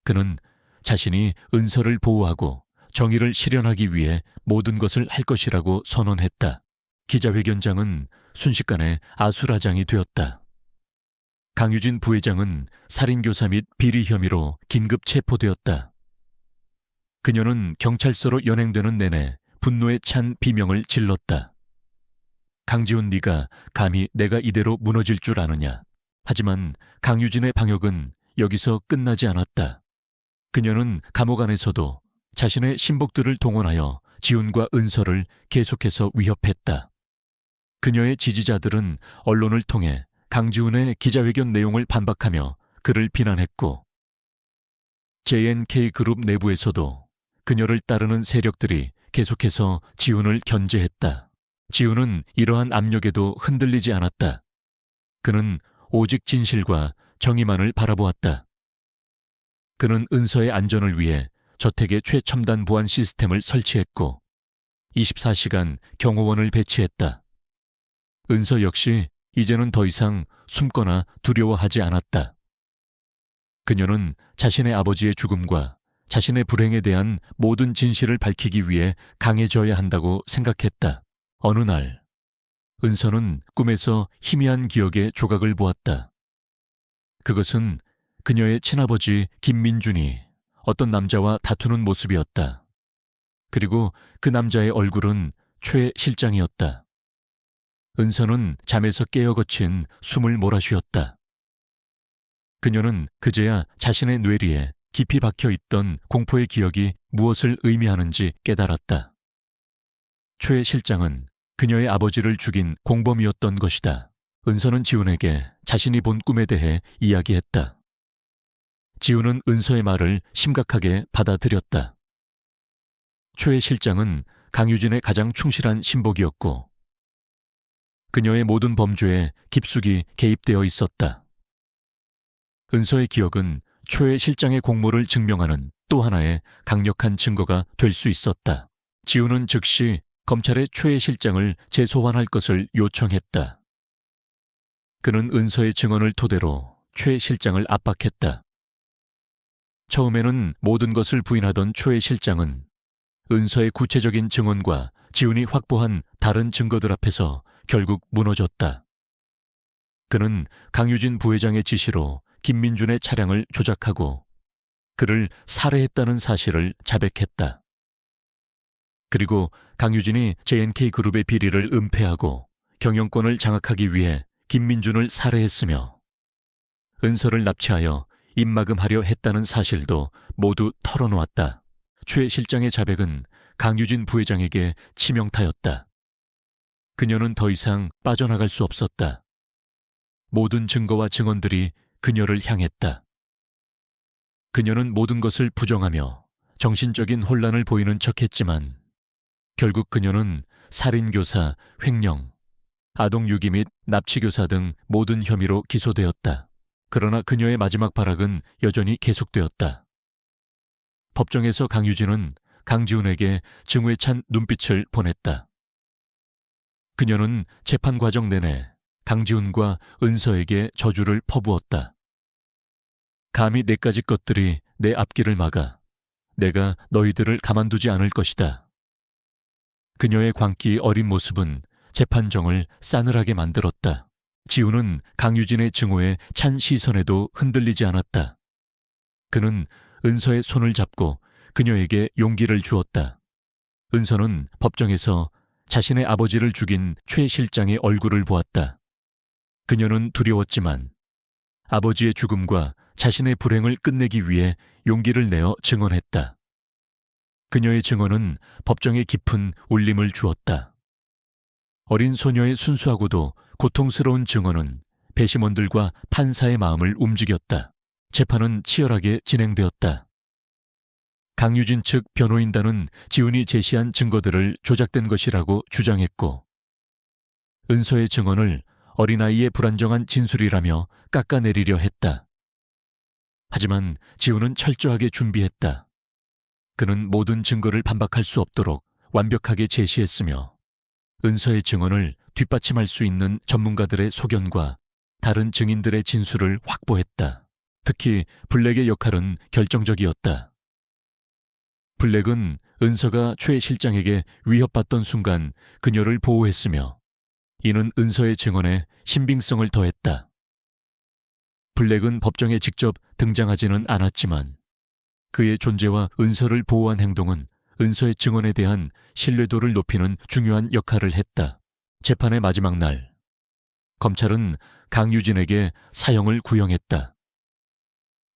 그는 자신이 은서를 보호하고 정의를 실현하기 위해 모든 것을 할 것이라고 선언했다. 기자회견장은 순식간에 아수라장이 되었다. 강유진 부회장은 살인교사 및 비리 혐의로 긴급 체포되었다. 그녀는 경찰서로 연행되는 내내 분노에 찬 비명을 질렀다. 강지훈, 네가 감히 내가 이대로 무너질 줄 아느냐. 하지만 강유진의 방역은 여기서 끝나지 않았다. 그녀는 감옥 안에서도 자신의 신복들을 동원하여 지훈과 은서를 계속해서 위협했다. 그녀의 지지자들은 언론을 통해 강지훈의 기자회견 내용을 반박하며 그를 비난했고 JNK그룹 내부에서도 그녀를 따르는 세력들이 계속해서 지훈을 견제했다. 지훈은 이러한 압력에도 흔들리지 않았다. 그는 오직 진실과 정의만을 바라보았다. 그는 은서의 안전을 위해 저택에 최첨단 보안 시스템을 설치했고 24시간 경호원을 배치했다. 은서 역시 이제는 더 이상 숨거나 두려워하지 않았다. 그녀는 자신의 아버지의 죽음과 자신의 불행에 대한 모든 진실을 밝히기 위해 강해져야 한다고 생각했다. 어느 날, 은서는 꿈에서 희미한 기억의 조각을 보았다. 그것은 그녀의 친아버지 김민준이 어떤 남자와 다투는 모습이었다. 그리고 그 남자의 얼굴은 최 실장이었다. 은서는 잠에서 깨어 거친 숨을 몰아쉬었다. 그녀는 그제야 자신의 뇌리에 깊이 박혀 있던 공포의 기억이 무엇을 의미하는지 깨달았다. 최 실장은 그녀의 아버지를 죽인 공범이었던 것이다. 은서는 지훈에게 자신이 본 꿈에 대해 이야기했다. 지훈은 은서의 말을 심각하게 받아들였다. 최 실장은 강유진의 가장 충실한 신복이었고 그녀의 모든 범죄에 깊숙이 개입되어 있었다. 은서의 기억은 최 실장의 공모를 증명하는 또 하나의 강력한 증거가 될 수 있었다. 지훈은 즉시 검찰에 최 실장을 재소환할 것을 요청했다. 그는 은서의 증언을 토대로 최 실장을 압박했다. 처음에는 모든 것을 부인하던 최 실장은 은서의 구체적인 증언과 지훈이 확보한 다른 증거들 앞에서 결국 무너졌다. 그는 강유진 부회장의 지시로 김민준의 차량을 조작하고 그를 살해했다는 사실을 자백했다. 그리고 강유진이 JNK그룹의 비리를 은폐하고 경영권을 장악하기 위해 김민준을 살해했으며 은서를 납치하여 입막음하려 했다는 사실도 모두 털어놓았다. 최 실장의 자백은 강유진 부회장에게 치명타였다. 그녀는 더 이상 빠져나갈 수 없었다. 모든 증거와 증언들이 그녀를 향했다. 그녀는 모든 것을 부정하며 정신적인 혼란을 보이는 척했지만 결국 그녀는 살인교사, 횡령, 아동유기 및 납치교사 등 모든 혐의로 기소되었다. 그러나 그녀의 마지막 발악은 여전히 계속되었다. 법정에서 강유진은 강지훈에게 증오에 찬 눈빛을 보냈다. 그녀는 재판 과정 내내 강지훈과 은서에게 저주를 퍼부었다. 감히 내까지 것들이 내 앞길을 막아 내가 너희들을 가만두지 않을 것이다. 그녀의 광기 어린 모습은 재판정을 싸늘하게 만들었다. 지훈은 강유진의 증오에 찬 시선에도 흔들리지 않았다. 그는 은서의 손을 잡고 그녀에게 용기를 주었다. 은서는 법정에서 자신의 아버지를 죽인 최 실장의 얼굴을 보았다. 그녀는 두려웠지만 아버지의 죽음과 자신의 불행을 끝내기 위해 용기를 내어 증언했다. 그녀의 증언은 법정에 깊은 울림을 주었다. 어린 소녀의 순수하고도 고통스러운 증언은 배심원들과 판사의 마음을 움직였다. 재판은 치열하게 진행되었다. 강유진 측 변호인단은 지훈이 제시한 증거들을 조작된 것이라고 주장했고, 은서의 증언을 어린아이의 불안정한 진술이라며 깎아내리려 했다. 하지만 지훈은 철저하게 준비했다. 그는 모든 증거를 반박할 수 없도록 완벽하게 제시했으며 은서의 증언을 뒷받침할 수 있는 전문가들의 소견과 다른 증인들의 진술을 확보했다. 특히 블랙의 역할은 결정적이었다. 블랙은 은서가 최 실장에게 위협받던 순간 그녀를 보호했으며 이는 은서의 증언에 신빙성을 더했다. 블랙은 법정에 직접 등장하지는 않았지만 그의 존재와 은서를 보호한 행동은 은서의 증언에 대한 신뢰도를 높이는 중요한 역할을 했다. 재판의 마지막 날, 검찰은 강유진에게 사형을 구형했다.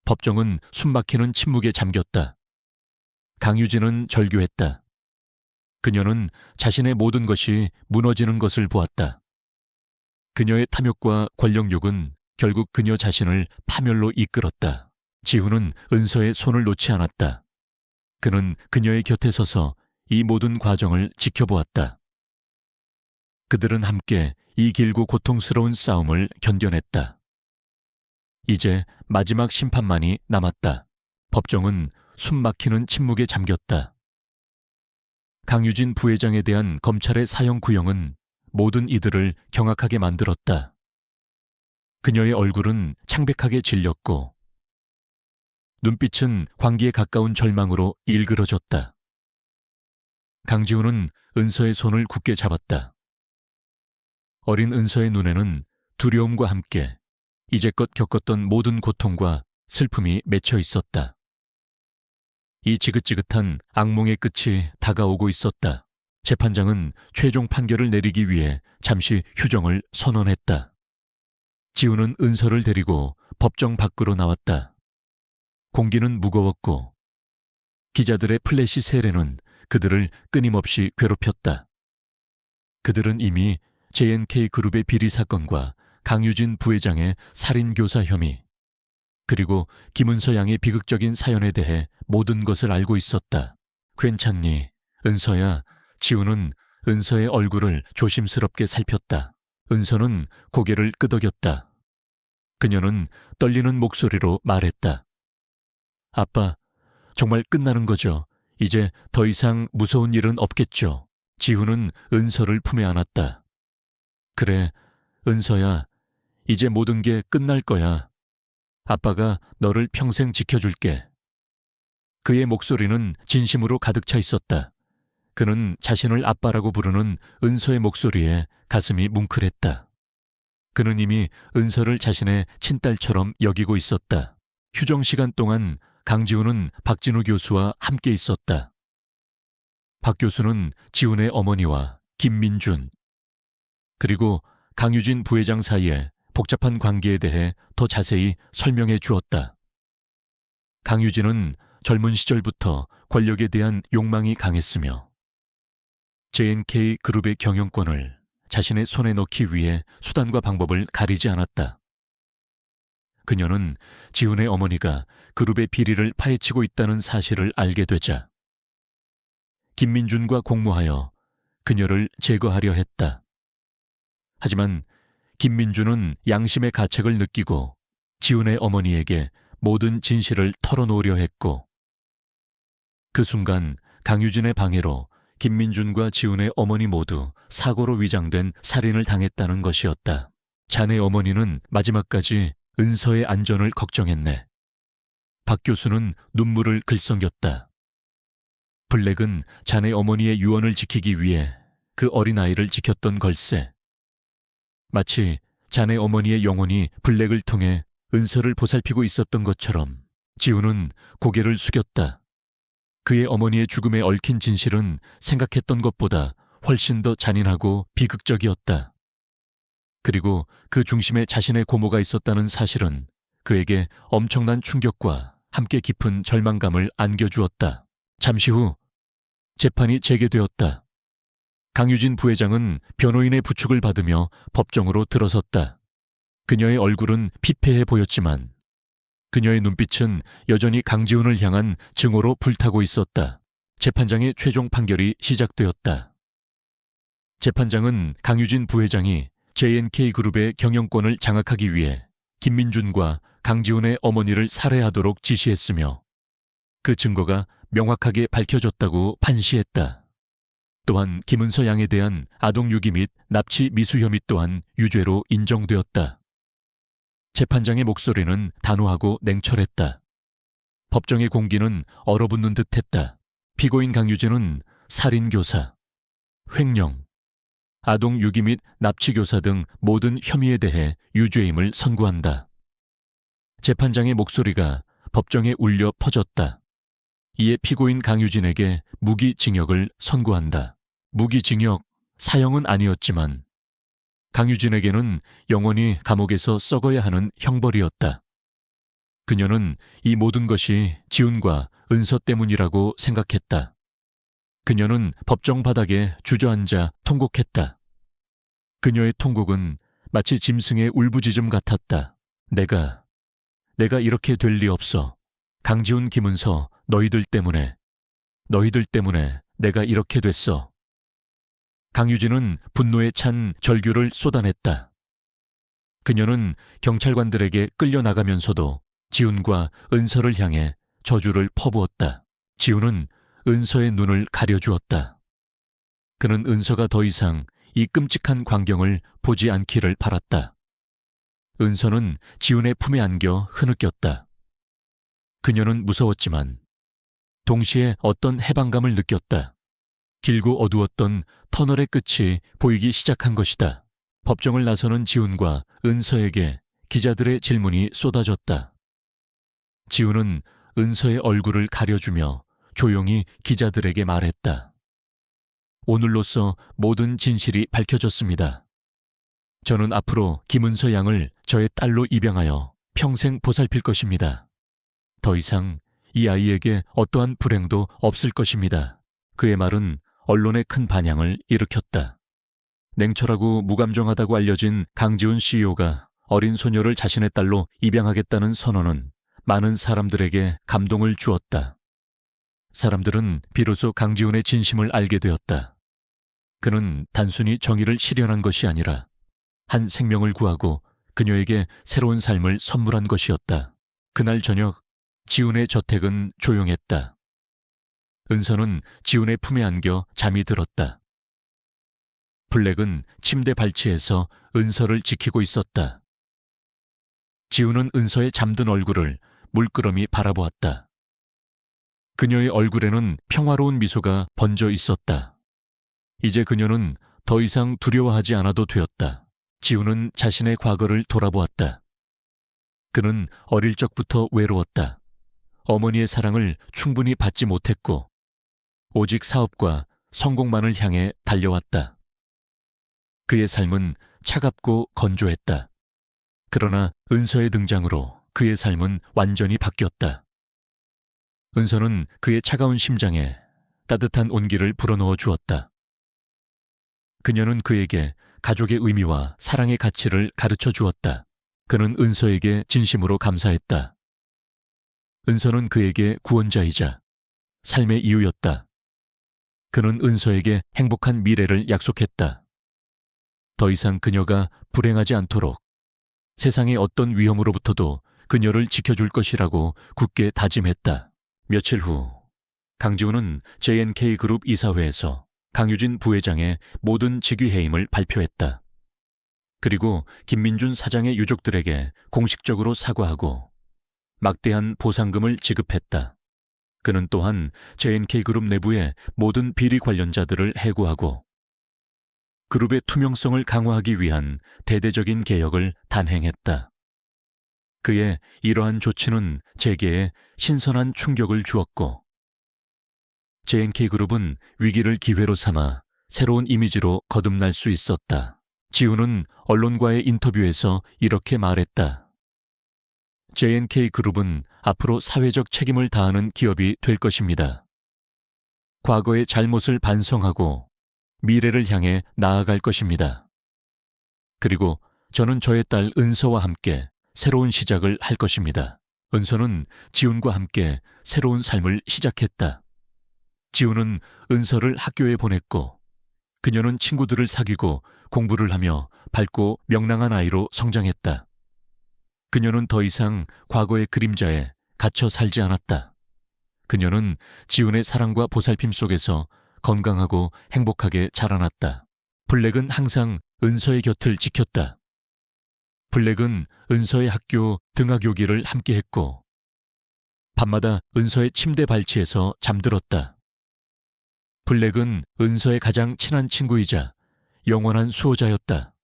법정은 숨막히는 침묵에 잠겼다. 강유진은 절규했다. 그녀는 자신의 모든 것이 무너지는 것을 보았다. 그녀의 탐욕과 권력욕은 결국 그녀 자신을 파멸로 이끌었다. 지훈은 은서의 손을 놓지 않았다. 그는 그녀의 곁에 서서 이 모든 과정을 지켜보았다. 그들은 함께 이 길고 고통스러운 싸움을 견뎌냈다. 이제 마지막 심판만이 남았다. 법정은 숨막히는 침묵에 잠겼다. 강유진 부회장에 대한 검찰의 사형 구형은 모든 이들을 경악하게 만들었다. 그녀의 얼굴은 창백하게 질렸고 눈빛은 광기에 가까운 절망으로 일그러졌다. 강지훈은 은서의 손을 굳게 잡았다. 어린 은서의 눈에는 두려움과 함께 이제껏 겪었던 모든 고통과 슬픔이 맺혀 있었다. 이 지긋지긋한 악몽의 끝이 다가오고 있었다. 재판장은 최종 판결을 내리기 위해 잠시 휴정을 선언했다. 지훈은 은서를 데리고 법정 밖으로 나왔다. 공기는 무거웠고 기자들의 플래시 세례는 그들을 끊임없이 괴롭혔다. 그들은 이미 JNK 그룹의 비리 사건과 강유진 부회장의 살인교사 혐의, 그리고 김은서 양의 비극적인 사연에 대해 모든 것을 알고 있었다. 괜찮니, 은서야? 지훈은 은서의 얼굴을 조심스럽게 살폈다. 은서는 고개를 끄덕였다. 그녀는 떨리는 목소리로 말했다. 아빠, 정말 끝나는 거죠? 이제 더 이상 무서운 일은 없겠죠? 지훈은 은서를 품에 안았다. 그래, 은서야. 이제 모든 게 끝날 거야. 아빠가 너를 평생 지켜줄게. 그의 목소리는 진심으로 가득 차 있었다. 그는 자신을 아빠라고 부르는 은서의 목소리에 가슴이 뭉클했다. 그는 이미 은서를 자신의 친딸처럼 여기고 있었다. 휴정 시간 동안 강지훈은 박진우 교수와 함께 있었다. 박 교수는 지훈의 어머니와 김민준, 그리고 강유진 부회장 사이에 복잡한 관계에 대해 더 자세히 설명해 주었다. 강유진은 젊은 시절부터 권력에 대한 욕망이 강했으며 JNK 그룹의 경영권을 자신의 손에 넣기 위해 수단과 방법을 가리지 않았다. 그녀는 지훈의 어머니가 그룹의 비리를 파헤치고 있다는 사실을 알게 되자 김민준과 공모하여 그녀를 제거하려 했다. 하지만 김민주는 양심의 가책을 느끼고 지훈의 어머니에게 모든 진실을 털어놓으려 했고, 그 순간 강유진의 방해로 김민준과 지훈의 어머니 모두 사고로 위장된 살인을 당했다는 것이었다. 자네 어머니는 마지막까지 은서의 안전을 걱정했네. 박 교수는 눈물을 글썽였다. 블랙은 자네 어머니의 유언을 지키기 위해 그 어린아이를 지켰던 걸세. 마치 자네 어머니의 영혼이 블랙을 통해 은서를 보살피고 있었던 것처럼 지훈은 고개를 숙였다. 그의 어머니의 죽음에 얽힌 진실은 생각했던 것보다 훨씬 더 잔인하고 비극적이었다. 그리고 그 중심에 자신의 고모가 있었다는 사실은 그에게 엄청난 충격과 함께 깊은 절망감을 안겨주었다. 잠시 후 재판이 재개되었다. 강유진 부회장은 변호인의 부축을 받으며 법정으로 들어섰다. 그녀의 얼굴은 피폐해 보였지만 그녀의 눈빛은 여전히 강지훈을 향한 증오로 불타고 있었다. 재판장의 최종 판결이 시작되었다. 재판장은 강유진 부회장이 JNK그룹의 경영권을 장악하기 위해 김민준과 강지훈의 어머니를 살해하도록 지시했으며 그 증거가 명확하게 밝혀졌다고 판시했다. 또한 김은서 양에 대한 아동유기 및 납치 미수 혐의 또한 유죄로 인정되었다. 재판장의 목소리는 단호하고 냉철했다. 법정의 공기는 얼어붙는 듯했다. 피고인 강유진은 살인교사, 횡령, 아동유기 및 납치교사 등 모든 혐의에 대해 유죄임을 선고한다. 재판장의 목소리가 법정에 울려 퍼졌다. 이에 피고인 강유진에게 무기징역을 선고한다. 무기징역, 사형은 아니었지만 강유진에게는 영원히 감옥에서 썩어야 하는 형벌이었다. 그녀는 이 모든 것이 지훈과 은서 때문이라고 생각했다. 그녀는 법정 바닥에 주저앉아 통곡했다. 그녀의 통곡은 마치 짐승의 울부짖음 같았다. 내가 이렇게 될 리 없어. 강지훈, 김은서, 너희들 때문에 내가 이렇게 됐어. 강유진은 분노에 찬 절규를 쏟아냈다. 그녀는 경찰관들에게 끌려나가면서도 지훈과 은서를 향해 저주를 퍼부었다. 지훈은 은서의 눈을 가려주었다. 그는 은서가 더 이상 이 끔찍한 광경을 보지 않기를 바랐다. 은서는 지훈의 품에 안겨 흐느꼈다. 그녀는 무서웠지만 동시에 어떤 해방감을 느꼈다. 길고 어두웠던 터널의 끝이 보이기 시작한 것이다. 법정을 나서는 지훈과 은서에게 기자들의 질문이 쏟아졌다. 지훈은 은서의 얼굴을 가려주며 조용히 기자들에게 말했다. 오늘로써 모든 진실이 밝혀졌습니다. 저는 앞으로 김은서 양을 저의 딸로 입양하여 평생 보살필 것입니다. 더 이상 이 아이에게 어떠한 불행도 없을 것입니다. 그의 말은 언론에 큰 반향을 일으켰다. 냉철하고 무감정하다고 알려진 강지훈 CEO가 어린 소녀를 자신의 딸로 입양하겠다는 선언은 많은 사람들에게 감동을 주었다. 사람들은 비로소 강지훈의 진심을 알게 되었다. 그는 단순히 정의를 실현한 것이 아니라 한 생명을 구하고 그녀에게 새로운 삶을 선물한 것이었다. 그날 저녁 지훈의 저택은 조용했다. 은서는 지훈의 품에 안겨 잠이 들었다. 블랙은 침대 발치에서 은서를 지키고 있었다. 지훈은 은서의 잠든 얼굴을 물끄러미 바라보았다. 그녀의 얼굴에는 평화로운 미소가 번져 있었다. 이제 그녀는 더 이상 두려워하지 않아도 되었다. 지훈은 자신의 과거를 돌아보았다. 그는 어릴 적부터 외로웠다. 어머니의 사랑을 충분히 받지 못했고 오직 사업과 성공만을 향해 달려왔다. 그의 삶은 차갑고 건조했다. 그러나 은서의 등장으로 그의 삶은 완전히 바뀌었다. 은서는 그의 차가운 심장에 따뜻한 온기를 불어넣어 주었다. 그녀는 그에게 가족의 의미와 사랑의 가치를 가르쳐 주었다. 그는 은서에게 진심으로 감사했다. 은서는 그에게 구원자이자 삶의 이유였다. 그는 은서에게 행복한 미래를 약속했다. 더 이상 그녀가 불행하지 않도록 세상의 어떤 위험으로부터도 그녀를 지켜줄 것이라고 굳게 다짐했다. 며칠 후 강지훈은 J&K 그룹 이사회에서 강유진 부회장의 모든 직위 해임을 발표했다. 그리고 김민준 사장의 유족들에게 공식적으로 사과하고 막대한 보상금을 지급했다. 그는 또한 J&K 그룹 내부의 모든 비리 관련자들을 해고하고 그룹의 투명성을 강화하기 위한 대대적인 개혁을 단행했다. 그의 이러한 조치는 재계에 신선한 충격을 주었고 J&K 그룹은 위기를 기회로 삼아 새로운 이미지로 거듭날 수 있었다. 지훈은 언론과의 인터뷰에서 이렇게 말했다. J&K 그룹은 앞으로 사회적 책임을 다하는 기업이 될 것입니다. 과거의 잘못을 반성하고 미래를 향해 나아갈 것입니다. 그리고 저는 저의 딸 은서와 함께 새로운 시작을 할 것입니다. 은서는 지훈과 함께 새로운 삶을 시작했다. 지훈은 은서를 학교에 보냈고 그녀는 친구들을 사귀고 공부를 하며 밝고 명랑한 아이로 성장했다. 그녀는 더 이상 과거의 그림자에 갇혀 살지 않았다. 그녀는 지훈의 사랑과 보살핌 속에서 건강하고 행복하게 자라났다. 블랙은 항상 은서의 곁을 지켰다. 블랙은 은서의 학교 등하교기를 함께했고 밤마다 은서의 침대 발치에서 잠들었다. 블랙은 은서의 가장 친한 친구이자 영원한 수호자였다.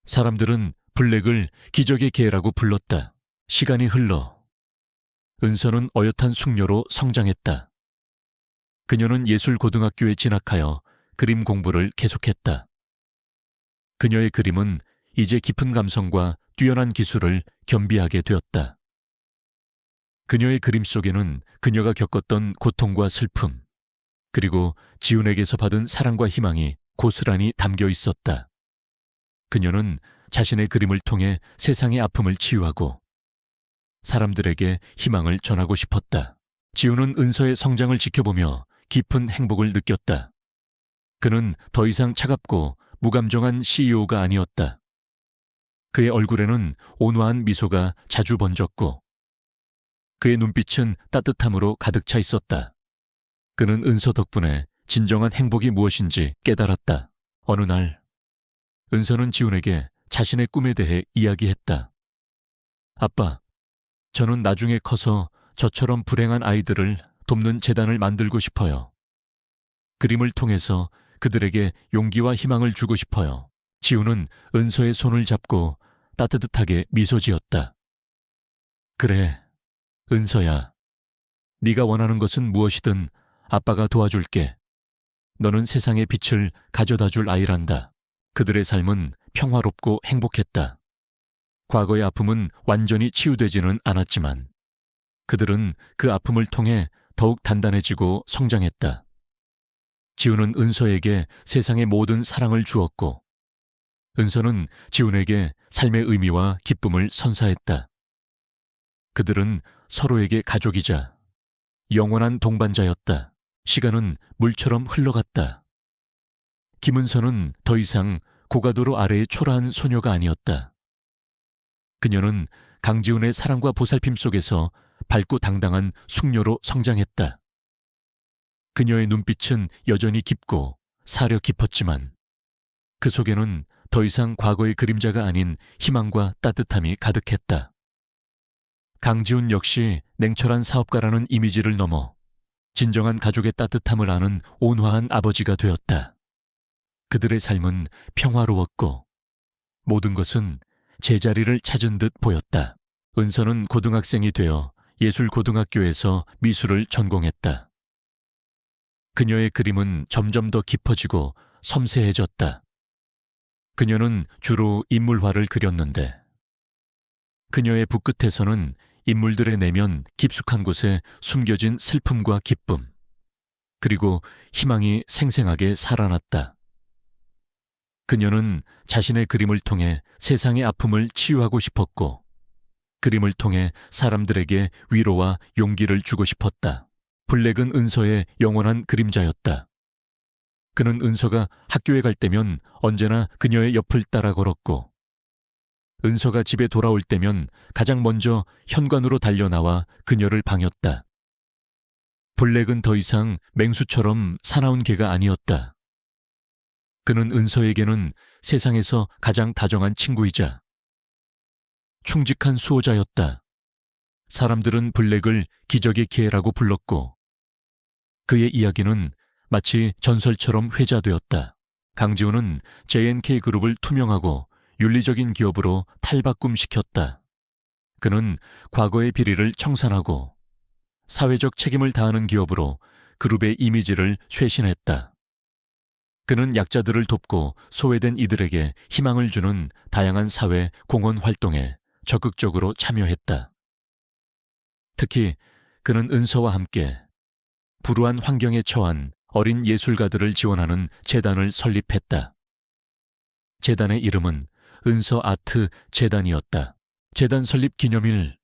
사람들은 블랙을 기적의 개라고 불렀다. 시간이 흘러 은서는 어엿한 숙녀로 성장했다. 그녀는 예술고등학교에 진학하여 그림 공부를 계속했다. 그녀의 그림은 이제 깊은 감성과 뛰어난 기술을 겸비하게 되었다. 그녀의 그림 속에는 그녀가 겪었던 고통과 슬픔, 그리고 지훈에게서 받은 사랑과 희망이 고스란히 담겨 있었다. 그녀는 자신의 그림을 통해 세상의 아픔을 치유하고 사람들에게 희망을 전하고 싶었다. 지훈은 은서의 성장을 지켜보며 깊은 행복을 느꼈다. 그는 더 이상 차갑고 무감정한 CEO가 아니었다. 그의 얼굴에는 온화한 미소가 자주 번졌고 그의 눈빛은 따뜻함으로 가득 차 있었다. 그는 은서 덕분에 진정한 행복이 무엇인지 깨달았다. 어느 날 은서는 지훈에게 자신의 꿈에 대해 이야기했다. 아빠, 저는 나중에 커서 저처럼 불행한 아이들을 돕는 재단을 만들고 싶어요. 그림을 통해서 그들에게 용기와 희망을 주고 싶어요. 지훈은 은서의 손을 잡고 따뜻하게 미소 지었다. 그래, 은서야. 네가 원하는 것은 무엇이든 아빠가 도와줄게. 너는 세상의 빛을 가져다 줄 아이란다. 그들의 삶은 평화롭고 행복했다. 과거의 아픔은 완전히 치유되지는 않았지만 그들은 그 아픔을 통해 더욱 단단해지고 성장했다. 지훈은 은서에게 세상의 모든 사랑을 주었고 은서는 지훈에게 삶의 의미와 기쁨을 선사했다. 그들은 서로에게 가족이자 영원한 동반자였다. 시간은 물처럼 흘러갔다. 김은서는 더 이상 고가도로 아래의 초라한 소녀가 아니었다. 그녀는 강지훈의 사랑과 보살핌 속에서 밝고 당당한 숙녀로 성장했다. 그녀의 눈빛은 여전히 깊고 사려 깊었지만 그 속에는 더 이상 과거의 그림자가 아닌 희망과 따뜻함이 가득했다. 강지훈 역시 냉철한 사업가라는 이미지를 넘어 진정한 가족의 따뜻함을 아는 온화한 아버지가 되었다. 그들의 삶은 평화로웠고 모든 것은 제자리를 찾은 듯 보였다. 은서는 고등학생이 되어 예술고등학교에서 미술을 전공했다. 그녀의 그림은 점점 더 깊어지고 섬세해졌다. 그녀는 주로 인물화를 그렸는데 그녀의 붓끝에서는 인물들의 내면 깊숙한 곳에 숨겨진 슬픔과 기쁨, 그리고 희망이 생생하게 살아났다. 그녀는 자신의 그림을 통해 세상의 아픔을 치유하고 싶었고 그림을 통해 사람들에게 위로와 용기를 주고 싶었다. 블랙은 은서의 영원한 그림자였다. 그는 은서가 학교에 갈 때면 언제나 그녀의 옆을 따라 걸었고, 은서가 집에 돌아올 때면 가장 먼저 현관으로 달려나와 그녀를 방였다. 블랙은 더 이상 맹수처럼 사나운 개가 아니었다. 그는 은서에게는 세상에서 가장 다정한 친구이자 충직한 수호자였다. 사람들은 블랙을 기적의 개라고 불렀고, 그의 이야기는 마치 전설처럼 회자되었다. 강지훈은 J&K 그룹을 투명하고 윤리적인 기업으로 탈바꿈시켰다. 그는 과거의 비리를 청산하고 사회적 책임을 다하는 기업으로 그룹의 이미지를 쇄신했다. 그는 약자들을 돕고 소외된 이들에게 희망을 주는 다양한 사회 공헌 활동에 적극적으로 참여했다. 특히 그는 은서와 함께 불우한 환경에 처한 어린 예술가들을 지원하는 재단을 설립했다. 재단의 이름은 은서 아트 재단이었다. 재단 설립 기념일,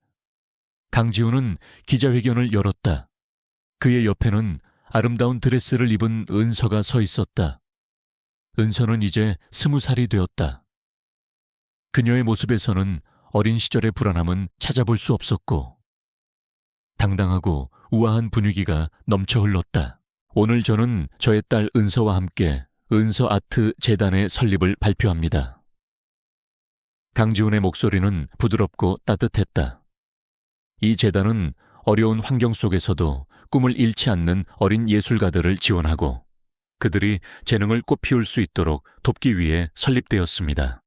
강지훈은 기자회견을 열었다. 그의 옆에는 아름다운 드레스를 입은 은서가 서 있었다. 은서는 이제 20살이 되었다. 그녀의 모습에서는 어린 시절의 불안함은 찾아볼 수 없었고, 당당하고 우아한 분위기가 넘쳐 흘렀다. 오늘 저는 저의 딸 은서와 함께 은서 아트 재단의 설립을 발표합니다. 강지훈의 목소리는 부드럽고 따뜻했다. 이 재단은 어려운 환경 속에서도 꿈을 잃지 않는 어린 예술가들을 지원하고 그들이 재능을 꽃피울 수 있도록 돕기 위해 설립되었습니다.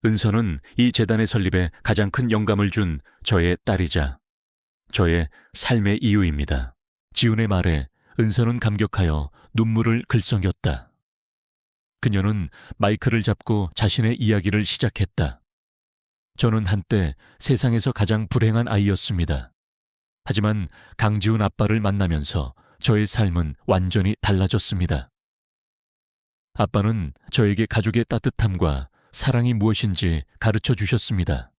은서는 이 재단의 설립에 가장 큰 영감을 준 저의 딸이자 저의 삶의 이유입니다. 지훈의 말에 은서는 감격하여 눈물을 글썽였다. 그녀는 마이크를 잡고 자신의 이야기를 시작했다. 저는 한때 세상에서 가장 불행한 아이였습니다. 하지만 강지훈 아빠를 만나면서 저의 삶은 완전히 달라졌습니다. 아빠는 저에게 가족의 따뜻함과 사랑이 무엇인지 가르쳐 주셨습니다.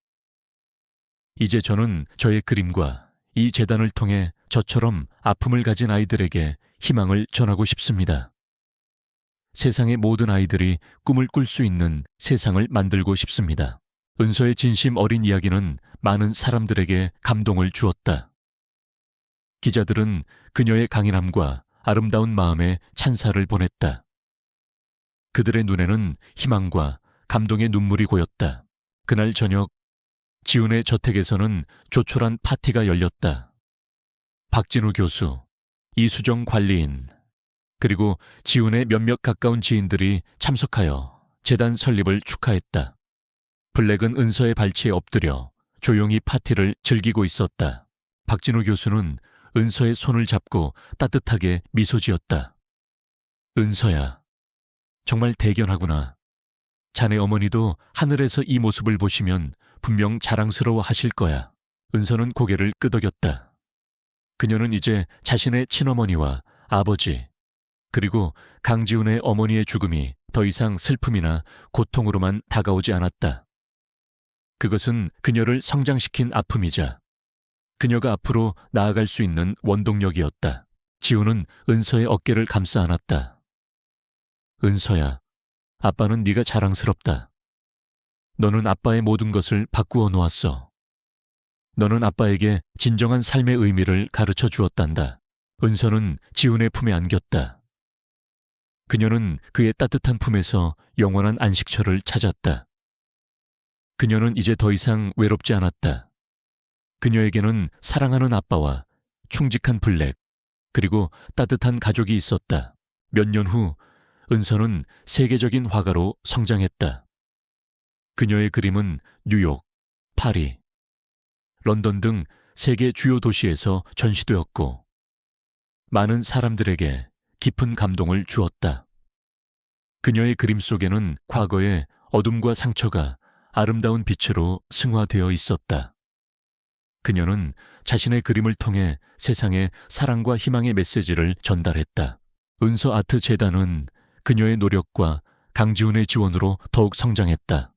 이제 저는 저의 그림과 이 재단을 통해 저처럼 아픔을 가진 아이들에게 희망을 전하고 싶습니다. 세상의 모든 아이들이 꿈을 꿀 수 있는 세상을 만들고 싶습니다. 은서의 진심 어린 이야기는 많은 사람들에게 감동을 주었다. 기자들은 그녀의 강인함과 아름다운 마음에 찬사를 보냈다. 그들의 눈에는 희망과 감동의 눈물이 고였다. 그날 저녁 지훈의 저택에서는 조촐한 파티가 열렸다. 박진우 교수, 이수정 관리인, 그리고 지훈의 몇몇 가까운 지인들이 참석하여 재단 설립을 축하했다. 블랙은 은서의 발치에 엎드려 조용히 파티를 즐기고 있었다. 박진우 교수는 은서의 손을 잡고 따뜻하게 미소 지었다. 은서야, 정말 대견하구나. 자네 어머니도 하늘에서 이 모습을 보시면 분명 자랑스러워 하실 거야. 은서는 고개를 끄덕였다. 그녀는 이제 자신의 친어머니와 아버지, 그리고 강지훈의 어머니의 죽음이 더 이상 슬픔이나 고통으로만 다가오지 않았다. 그것은 그녀를 성장시킨 아픔이자 그녀가 앞으로 나아갈 수 있는 원동력이었다. 지훈은 은서의 어깨를 감싸 안았다. 은서야, 아빠는 네가 자랑스럽다. 너는 아빠의 모든 것을 바꾸어 놓았어. 너는 아빠에게 진정한 삶의 의미를 가르쳐 주었단다. 은서는 지훈의 품에 안겼다. 그녀는 그의 따뜻한 품에서 영원한 안식처를 찾았다. 그녀는 이제 더 이상 외롭지 않았다. 그녀에게는 사랑하는 아빠와 충직한 블랙, 그리고 따뜻한 가족이 있었다. 몇 년 후 은서는 세계적인 화가로 성장했다. 그녀의 그림은 뉴욕, 파리, 런던 등 세계 주요 도시에서 전시되었고 많은 사람들에게 깊은 감동을 주었다. 그녀의 그림 속에는 과거의 어둠과 상처가 아름다운 빛으로 승화되어 있었다. 그녀는 자신의 그림을 통해 세상에 사랑과 희망의 메시지를 전달했다. 은서 아트 재단은 그녀의 노력과 강지훈의 지원으로 더욱 성장했다.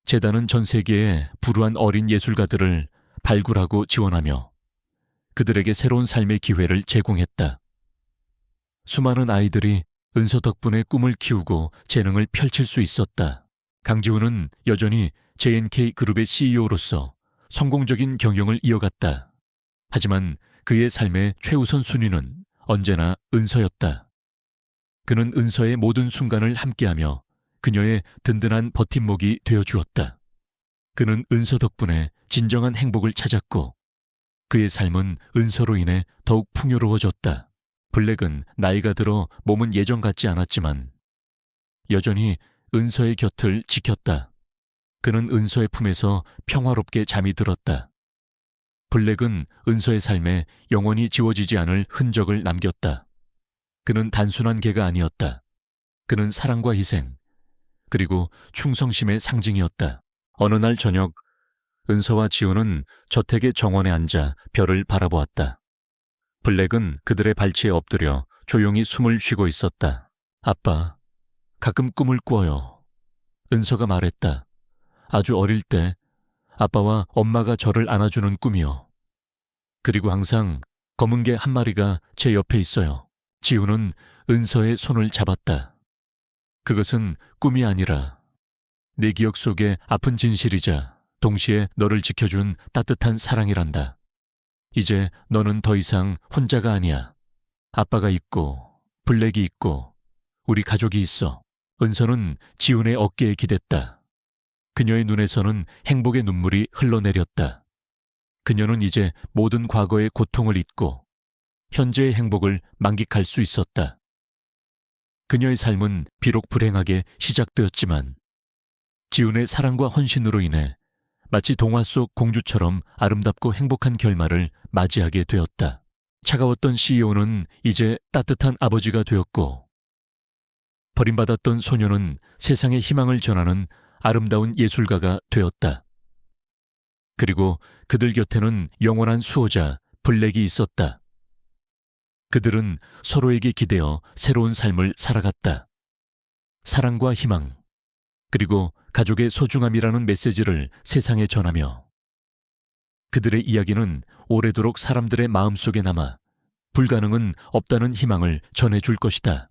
재단은 전 세계의 불우한 어린 예술가들을 발굴하고 지원하며 그들에게 새로운 삶의 기회를 제공했다. 수많은 아이들이 은서 덕분에 꿈을 키우고 재능을 펼칠 수 있었다. 강지훈은 여전히 JNK 그룹의 CEO로서 성공적인 경영을 이어갔다. 하지만 그의 삶의 최우선 순위는 언제나 은서였다. 그는 은서의 모든 순간을 함께하며 그녀의 든든한 버팀목이 되어주었다. 그는 은서 덕분에 진정한 행복을 찾았고 그의 삶은 은서로 인해 더욱 풍요로워졌다. 블랙은 나이가 들어 몸은 예전 같지 않았지만 여전히 은서의 곁을 지켰다. 그는 은서의 품에서 평화롭게 잠이 들었다. 블랙은 은서의 삶에 영원히 지워지지 않을 흔적을 남겼다. 그는 단순한 개가 아니었다. 그는 사랑과 희생, 그리고 충성심의 상징이었다. 어느 날 저녁, 은서와 지훈은 저택의 정원에 앉아 별을 바라보았다. 블랙은 그들의 발치에 엎드려 조용히 숨을 쉬고 있었다. 아빠, 가끔 꿈을 꿔요. 은서가 말했다. 아주 어릴 때 아빠와 엄마가 저를 안아주는 꿈이요. 그리고 항상 검은 개 한 마리가 제 옆에 있어요. 지훈은 은서의 손을 잡았다. 그것은 꿈이 아니라 내 기억 속의 아픈 진실이자 동시에 너를 지켜준 따뜻한 사랑이란다. 이제 너는 더 이상 혼자가 아니야. 아빠가 있고 블랙이 있고 우리 가족이 있어. 은서는 지훈의 어깨에 기댔다. 그녀의 눈에서는 행복의 눈물이 흘러내렸다. 그녀는 이제 모든 과거의 고통을 잊고 현재의 행복을 만끽할 수 있었다. 그녀의 삶은 비록 불행하게 시작되었지만 지훈의 사랑과 헌신으로 인해 마치 동화 속 공주처럼 아름답고 행복한 결말을 맞이하게 되었다. 차가웠던 CEO는 이제 따뜻한 아버지가 되었고 버림받았던 소녀는 세상에 희망을 전하는 아름다운 예술가가 되었다. 그리고 그들 곁에는 영원한 수호자 블랙이 있었다. 그들은 서로에게 기대어 새로운 삶을 살아갔다. 사랑과 희망, 그리고 가족의 소중함이라는 메시지를 세상에 전하며 그들의 이야기는 오래도록 사람들의 마음속에 남아 불가능은 없다는 희망을 전해줄 것이다.